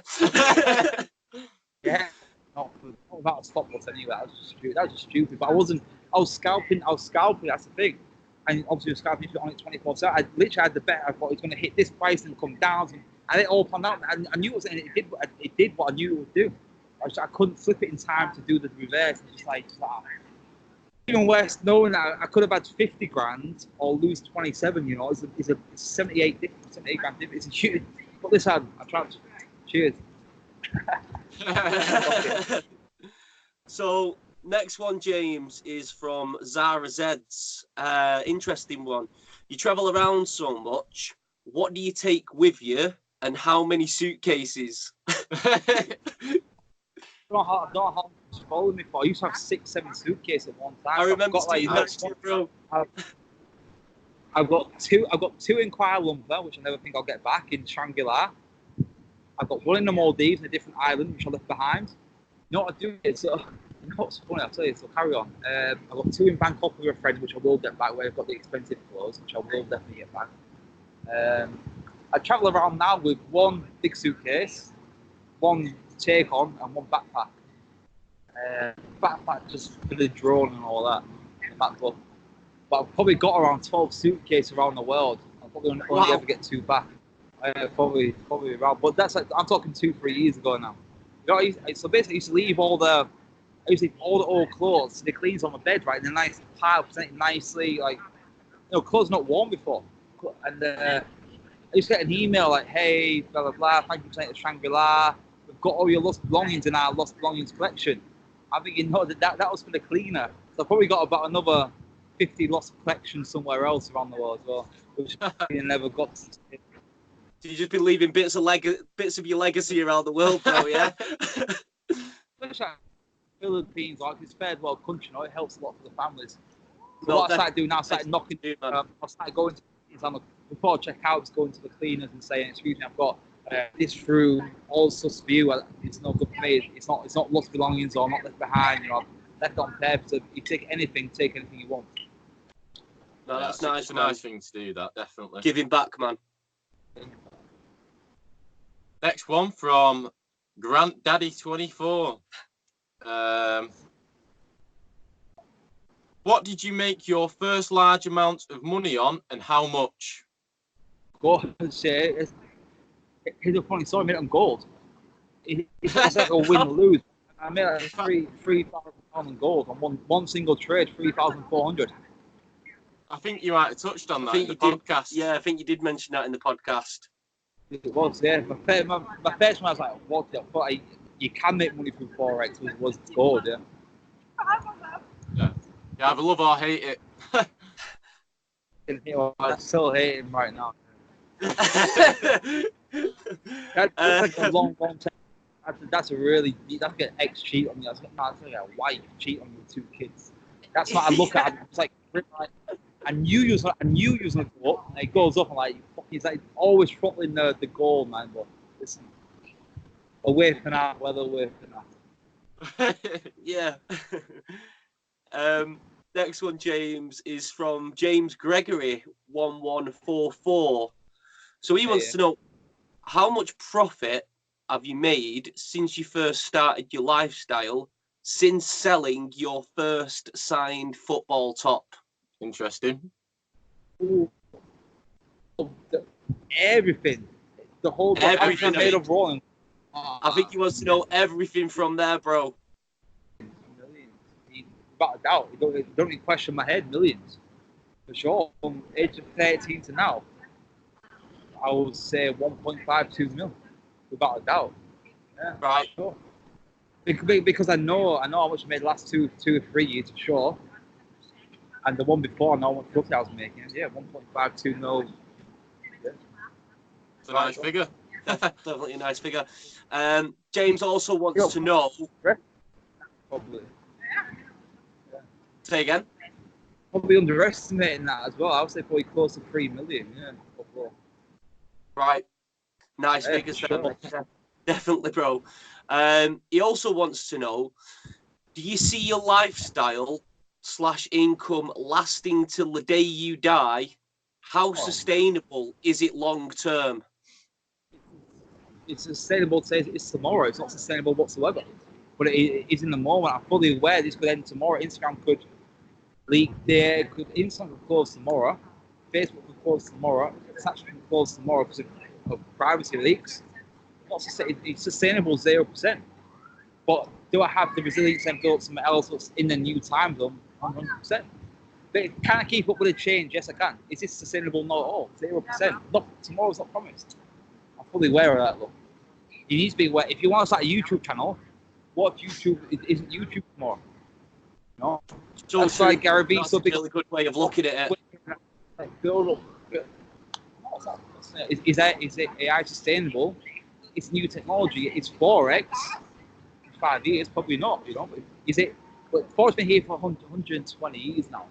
S2: Yeah. Not about a stop loss anyway. That was just stupid. But I was scalping. That's the thing. And obviously, scalping on it 24. So I literally had the bet. I thought it was going to hit this price and come down. And it all panned out. I knew it was, and it did what I knew it would do. I couldn't flip it in time to do the reverse. And just like even worse, knowing that I could have had 50 grand or lose 27. You know, it's a 78 grand difference. It's a huge. But listen, I tried. Cheers.
S1: So next one, James, is from Zara Zeds. Interesting one. You travel around so much. What do you take with you, and how many suitcases?
S2: I don't know how much followed me for. I used to have 6-7 suitcases at one time.
S1: I remember seeing that, bro.
S2: I've got two in Kuala Lumpur, which I never think I'll get back, in Shangri-La. I've got one in the Maldives, in a different island, which I left behind. You know what I do? You know what's funny? I'll tell you. So carry on. I've got 2 in Bangkok with a friend, which I will get back, where I've got the expensive clothes, which I will definitely get back. I travel around now with 1 big suitcase, 1 take-on, and 1 backpack. Backpack just for the drone and all that. MacBook. But I've probably got around 12 suitcases around the world. I'll probably only ever get 2 back. Probably around. But that's like, I'm talking 2-3 years ago now. You know, so basically, I used to leave all the old clothes, the cleans on my bed, right, in a nice pile, presented nicely, like, you know, clothes not worn before. And I used to get an email like, hey, blah, blah, blah, thank you for sending to Shangri-La. We've got all your lost belongings in our lost belongings collection. I'm thinking, no, that was for the cleaner. So I've probably got about another 50 lost collections somewhere else around the world as well, which I never got to.
S1: So you just been leaving bits of your legacy around the world, bro, yeah?
S2: Philippines, like, it's third world country, you know, it helps a lot for the families. So what I started doing now, I started knocking. I started going to before I check out, I was going to the cleaners and saying, "Excuse me, I've got this through all sorts of view. It's not good for me. It's not lost belongings or not left behind. You know, I've left on purpose. So you take anything you want."
S1: No, that's
S3: yeah,
S1: nice.
S3: It's a nice thing to do. That definitely.
S1: Giving back, man.
S3: Next one from Grant Daddy 24. What did you make your first large amount of money on, and how much?
S2: Go and say here's a funny story. I made it on gold. It's like a win or lose. I made like £3,000 on gold on one single trade, 3,400.
S3: I think you might have touched on that in the podcast.
S1: Yeah, I think you did mention that in the podcast.
S2: It was, yeah. My first one, I was like, what the fuck? You can make money from Forex, was gold, yeah.
S3: You either love or hate it.
S2: I still hate him right now. That's like a long time. That's like an ex cheat on me. That's like a wife cheat on me with 2 kids. That's what I look at. It's like I knew you was gonna go up, and it goes up, and like he's like always throttling the goal, man. But listen, away from that, weather away from that.
S1: Yeah. Next one, James, is from James Gregory 1144. So he wants to know, how much profit have you made since you first started your lifestyle, since selling your first signed football top?
S3: Interesting.
S2: Ooh. Everything. The whole everything made of rolling.
S1: I think he wants to know everything from there, bro.
S2: Millions. Without a doubt. You don't even question my head. Millions. For sure. From age of 13 to now, I would say 1.52 mil. Without a doubt. Yeah,
S1: Right.
S2: Sure. Because I know how much I made the last two or 3 years for sure. And the one before, I know what roughly I was making. Yeah, 1.52 mil. Yeah.
S3: It's a nice figure.
S1: Definitely a nice figure. James also wants to know.
S2: Probably.
S1: Say again.
S2: Probably underestimating that as well. I would say probably close to 3 million. Yeah. Overall.
S1: Right. Nice
S2: Yeah,
S1: figures.
S2: sure.
S1: Definitely, bro. He also wants to know, do you see your lifestyle / income lasting till the day you die? How sustainable is it long term?
S2: It's sustainable to say it's tomorrow. It's not sustainable whatsoever. But it is in the moment. I'm fully aware this could end tomorrow. Instagram could leak there. Instagram could close tomorrow. Facebook could close tomorrow. Snapchat could close tomorrow because of privacy leaks. It's sustainable 0%. But do I have the resilience and build something else that's in the new time zone? 100%. But can I keep up with the change? Yes, I can. Is this sustainable? Not at all. 0%. Look, tomorrow's not promised. I'm fully aware of that, though. You need to be aware. If you want to start a YouTube channel, what if YouTube isn't YouTube tomorrow? No.
S1: So
S2: That's why Gary Vee
S1: That's
S2: so
S1: a
S2: big.
S1: really good way of looking at it.
S2: Like, build up. Is it AI sustainable? It's new technology. It's 4x. 5 years, probably not. You know, but is it? But Forex been here for 120 years now.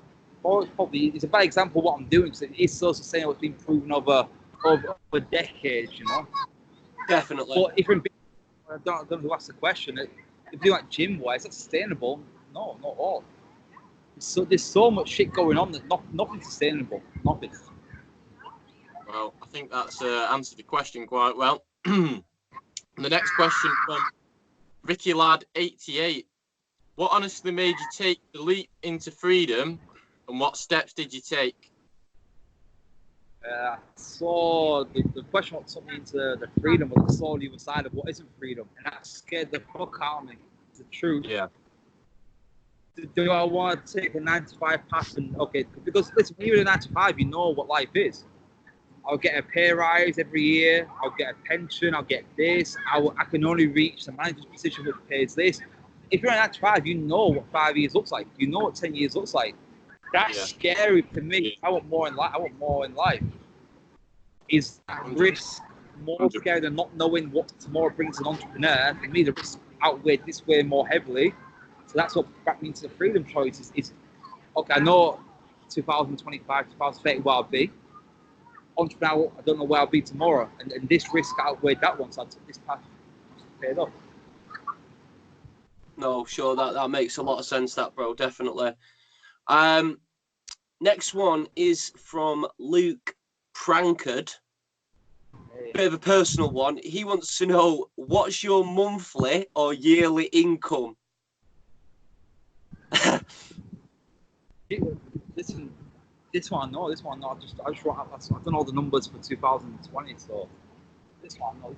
S2: Forex probably is a bad example of what I'm doing because it is so sustainable. It's been proven over decades. You know.
S1: Definitely.
S2: But if you're in business, I don't know who asked the question. If you're like gym wise, that's sustainable. No, not all. There's so much shit going on that nothing's sustainable. Nothing.
S3: Well, I think that's answered the question quite well. The next question from Ricky Lad 88. What honestly made you take the leap into freedom, and what steps did you take?
S2: So the question what took me into the freedom was I saw the other side of what isn't freedom, and that scared the fuck out of me. It's the truth.
S3: Yeah.
S2: Do I want to take a 9 to 5 path? And okay, because listen, when you're in a 9 to 5, you know what life is. I'll get a pay rise every year. I'll get a pension. I'll get this. I can only reach the manager's position which pays this. If you're in a 9 to 5, you know what 5 years looks like. You know what 10 years looks like. That's scary for me. I want more in life. Is that risk more scary than not knowing what tomorrow brings an entrepreneur? For me, the risk outweighed this way more heavily. So that's what backed me into the freedom choice is okay, I know 2025, 2030 where I'll be. Entrepreneur, I don't know where I'll be tomorrow. And this risk outweighed that one, so I took this path. Paid off.
S1: No, sure, that makes a lot of sense, that, bro, definitely. Next one is from Luke Prankard. Bit of a personal one. He wants to know, what's your monthly or yearly income?
S2: Listen, this one no. I've done all the numbers for 2020, so this one no.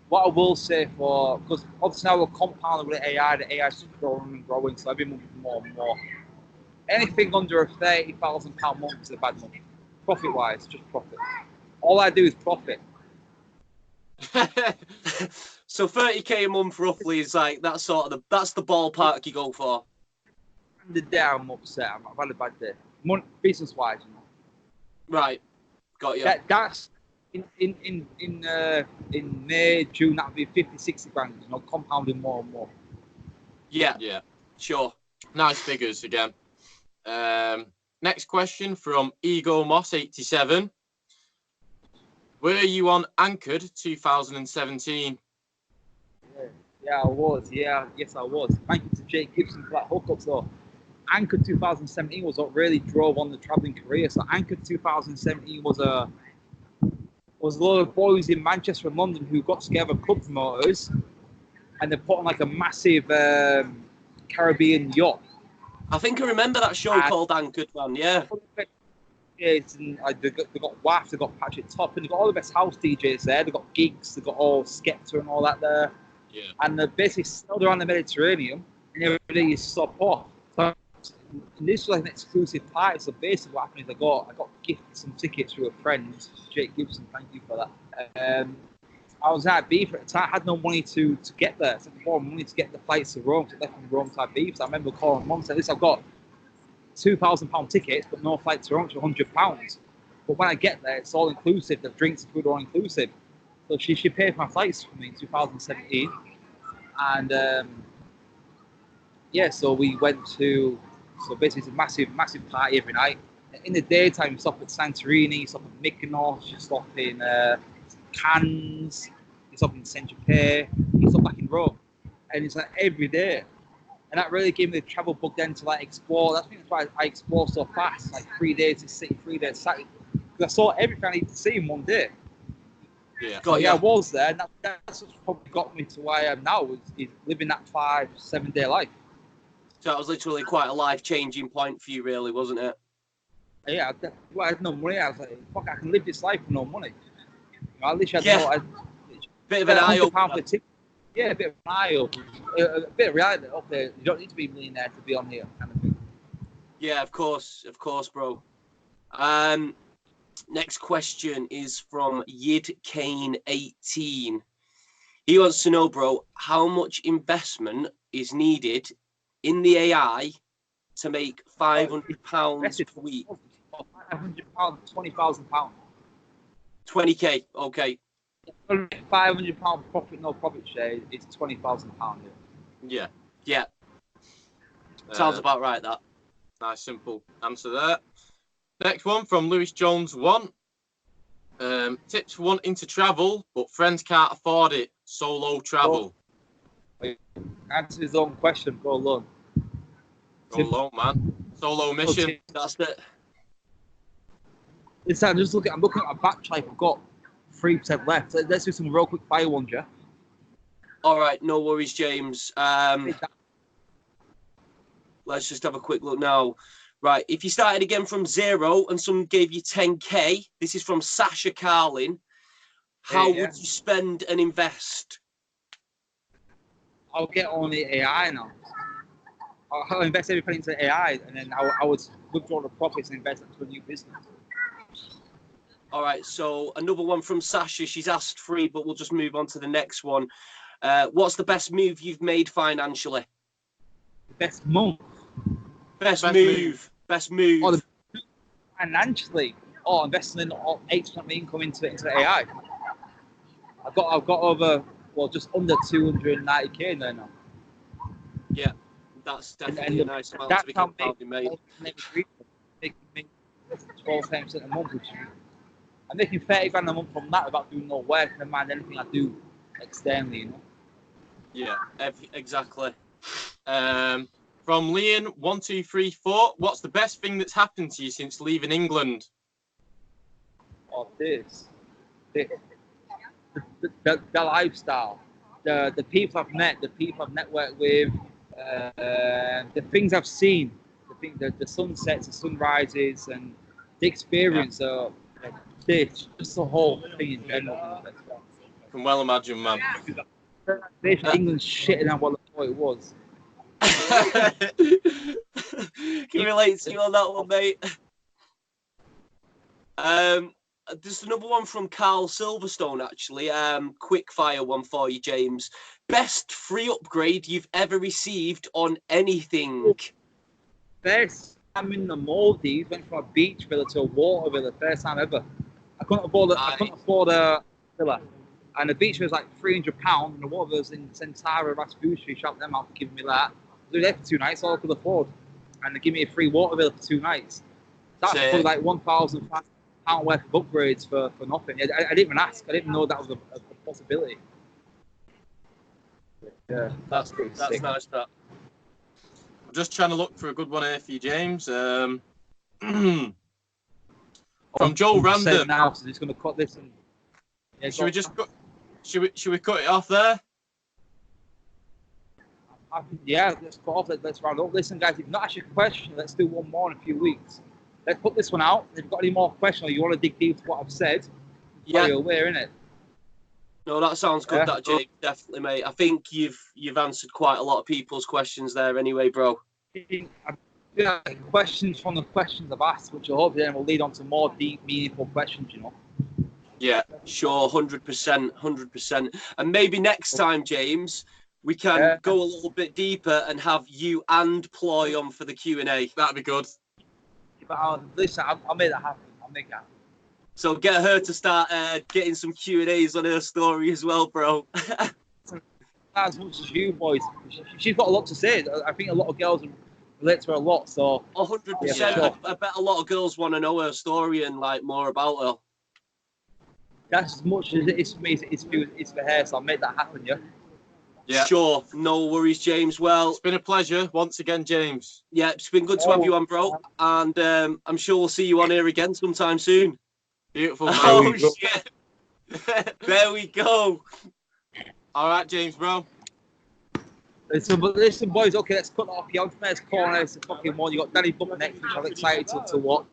S2: What I will say because obviously now we're compounding with AI, the AI is growing and growing, so every month more and more. Anything under a £30,000 month is a bad month. Profit wise, just profit. All I do is profit.
S1: So 30k a month roughly is like that's the ballpark you go for.
S2: The day I'm upset, I've had a bad day. Business wise, you know.
S1: Right, got you.
S2: That's in May, June, that'd be 50, 60 grand, you know, compounding more and more.
S1: Yeah, sure.
S3: Nice figures again. Next question from Ego Moss 87. Were you on Anchored 2017?
S2: Yeah, I was. Yeah, yes, I was. Thank you to Jake Gibson for that hookup. So, Anchored 2017 was what really drove on the travelling career. So, Anchored 2017 was a load of boys in Manchester and London who got together, club promoters, and they put on like a massive Caribbean yacht.
S1: I think I remember that show called Anchored, man. Yeah.
S2: DJs, and they got WAF, they got Patrick Toppin, they got all the best house DJs there. They got gigs, they got all Skepta and all that there.
S3: Yeah.
S2: And they're basically sailed around the Mediterranean, and every day you stop off. So, and this was like an exclusive party. So basically, what happened is I got gifted some tickets through a friend, Jake Gibson. Thank you for that. I was at Ibiza at the time. I had no money to get there. So I borrowed money to get the flights to Rome. So I left from Rome to Ibiza. So I remember calling mum and saying, "Listen, I've got £2,000 tickets, but no flight to Rome for £100. But when I get there, it's all inclusive. The drinks and food are all inclusive." So she paid for my flights for me in 2017, and yeah, so we went to. So basically, it's a massive party every night. In the daytime, you stop at Santorini, you stop at Mykonos, you stop in Cannes, you stop in Saint-Tropez, you stop back in Rome, and it's like every day. And that really gave me the travel bug then to like explore. That's why I explore so fast, like 3 days to city, 3 days Saturday, because I saw everything I need to see in one day.
S3: Yeah.
S2: So yeah, I was there, and that's what's probably got me to where I am now, is living that 5-7 day life.
S1: So that was literally quite a life-changing point for you, really, wasn't it?
S2: Yeah, I had no money. I was like, fuck, I can live this life with no money. You know, at least I had
S1: Bit of an eye-opener.
S2: Yeah, a bit of an eye-opener. A bit of reality. Okay, you don't need to be a millionaire to be on here, kind of thing.
S1: Yeah, of course, bro. Next question is from Yid Kane 18. He wants to know, bro, how much investment is needed in the AI to make £500 per week?
S2: £500, £20,000.
S1: 20k, okay.
S2: £500 profit, no profit share is £20,000.
S1: Yeah. Sounds about right, that.
S3: Nice, simple answer there. Next one from Lewis Jones 1. Tips for wanting to travel, but friends can't afford it. Solo travel.
S2: Answer his own question. Go alone.
S3: Go alone, man. Solo mission.
S1: That's it.
S2: Listen, I'm looking at my backtrack. I've got 3% left. So let's do some real quick fire ones, yeah?
S1: All right, no worries, James. Let's just have a quick look now. Right, if you started again from 0 and someone gave you 10k, this is from Sasha Carlin. How would you spend and invest?
S2: I'll get on the AI now. I'll invest everything into AI, and then I would withdraw the profits and invest into a new business.
S1: All right, so another one from Sasha. She's asked 3, but we'll just move on to the next one. What's the best move you've made financially?
S2: Best move.
S1: Best move.
S2: Oh, financially, investing in 8% of my income into AI. I've got over, just under 290k there now.
S1: Yeah, that's definitely a nice amount to be compounding, mate.
S2: Making 12% a month, I'm making 30 grand a month from that without doing no work, never mind anything I do externally, you know.
S1: Yeah, exactly.
S3: From Leon 1234, what's the best thing that's happened to you since leaving England?
S2: Oh, the lifestyle, the people I've met, the people I've networked with, the things I've seen, the sunsets, the sunrises, and the experience of this, just the whole thing in general.
S3: I can well imagine, man.
S2: England's shitting on what I thought it was.
S1: Can relate to you on that one, mate. There's another one from Carl Silverstone, actually. Quick fire one for you, James. Best free upgrade you've ever received on anything?
S2: First time in the Maldives, went from a beach villa to a water villa, first time ever. I couldn't afford a villa. And the beach was like £300, and the water was in Centauro, Rasputia. Shout them out for giving me that. I was there for 2 nights, all I could afford. And they give me a free water bill for 2 nights. That's probably like £1,500 worth of upgrades for nothing. I didn't even ask. I didn't even know that was a possibility. Yeah, that's sick.
S1: Nice, that.
S3: I'm just trying to look for a good one here for you, James. From Joe Random.
S2: Now, so he's going to cut this. And,
S3: should we cut it off there?
S2: Yeah, let's cut off. Let's round up. Listen, guys, if you've not asked your question, let's do one more in a few weeks. let's put this one out. If you've got any more questions or you want to dig deep to what I've said,
S1: Yeah.
S2: you're aware, innit?
S1: No, that sounds good,
S2: Yeah.
S1: that, James. Definitely, mate. I think you've answered quite a lot of people's questions there anyway, bro.
S2: Yeah, questions from the questions I've asked, which I hope then will lead on to more deep, meaningful questions, you know.
S1: Yeah, sure, 100%, 100%. And maybe next time, James, we can go a little bit deeper and have you and Ploy on for the Q&A.
S3: That'd be good.
S2: But listen, I'll make that happen. I'll make that happen.
S1: So get her to start getting some Q&As on her story as well, bro.
S2: Not as much as you boys. She's got a lot to say. I think a lot of girls relate to her a lot. So
S1: 100%.
S2: Yeah, sure.
S1: I bet a lot of girls want to know her story and like more about her.
S2: that's as much as it is for me. It's for her. So I'll make that happen. Yeah.
S3: Yeah.
S1: Sure, no worries, James. Well,
S3: It's been a pleasure once again, James.
S1: yeah, it's been good to have you on, bro. And I'm sure we'll see you on here again sometime soon.
S3: Beautiful, man.
S1: Oh, shit. There we go.
S3: All right, James, bro.
S2: Listen, boys. Okay, let's cut that off. The Entrepreneur's Corner. It's a fucking one. You got Danny Buck next, which I'm excited to watch.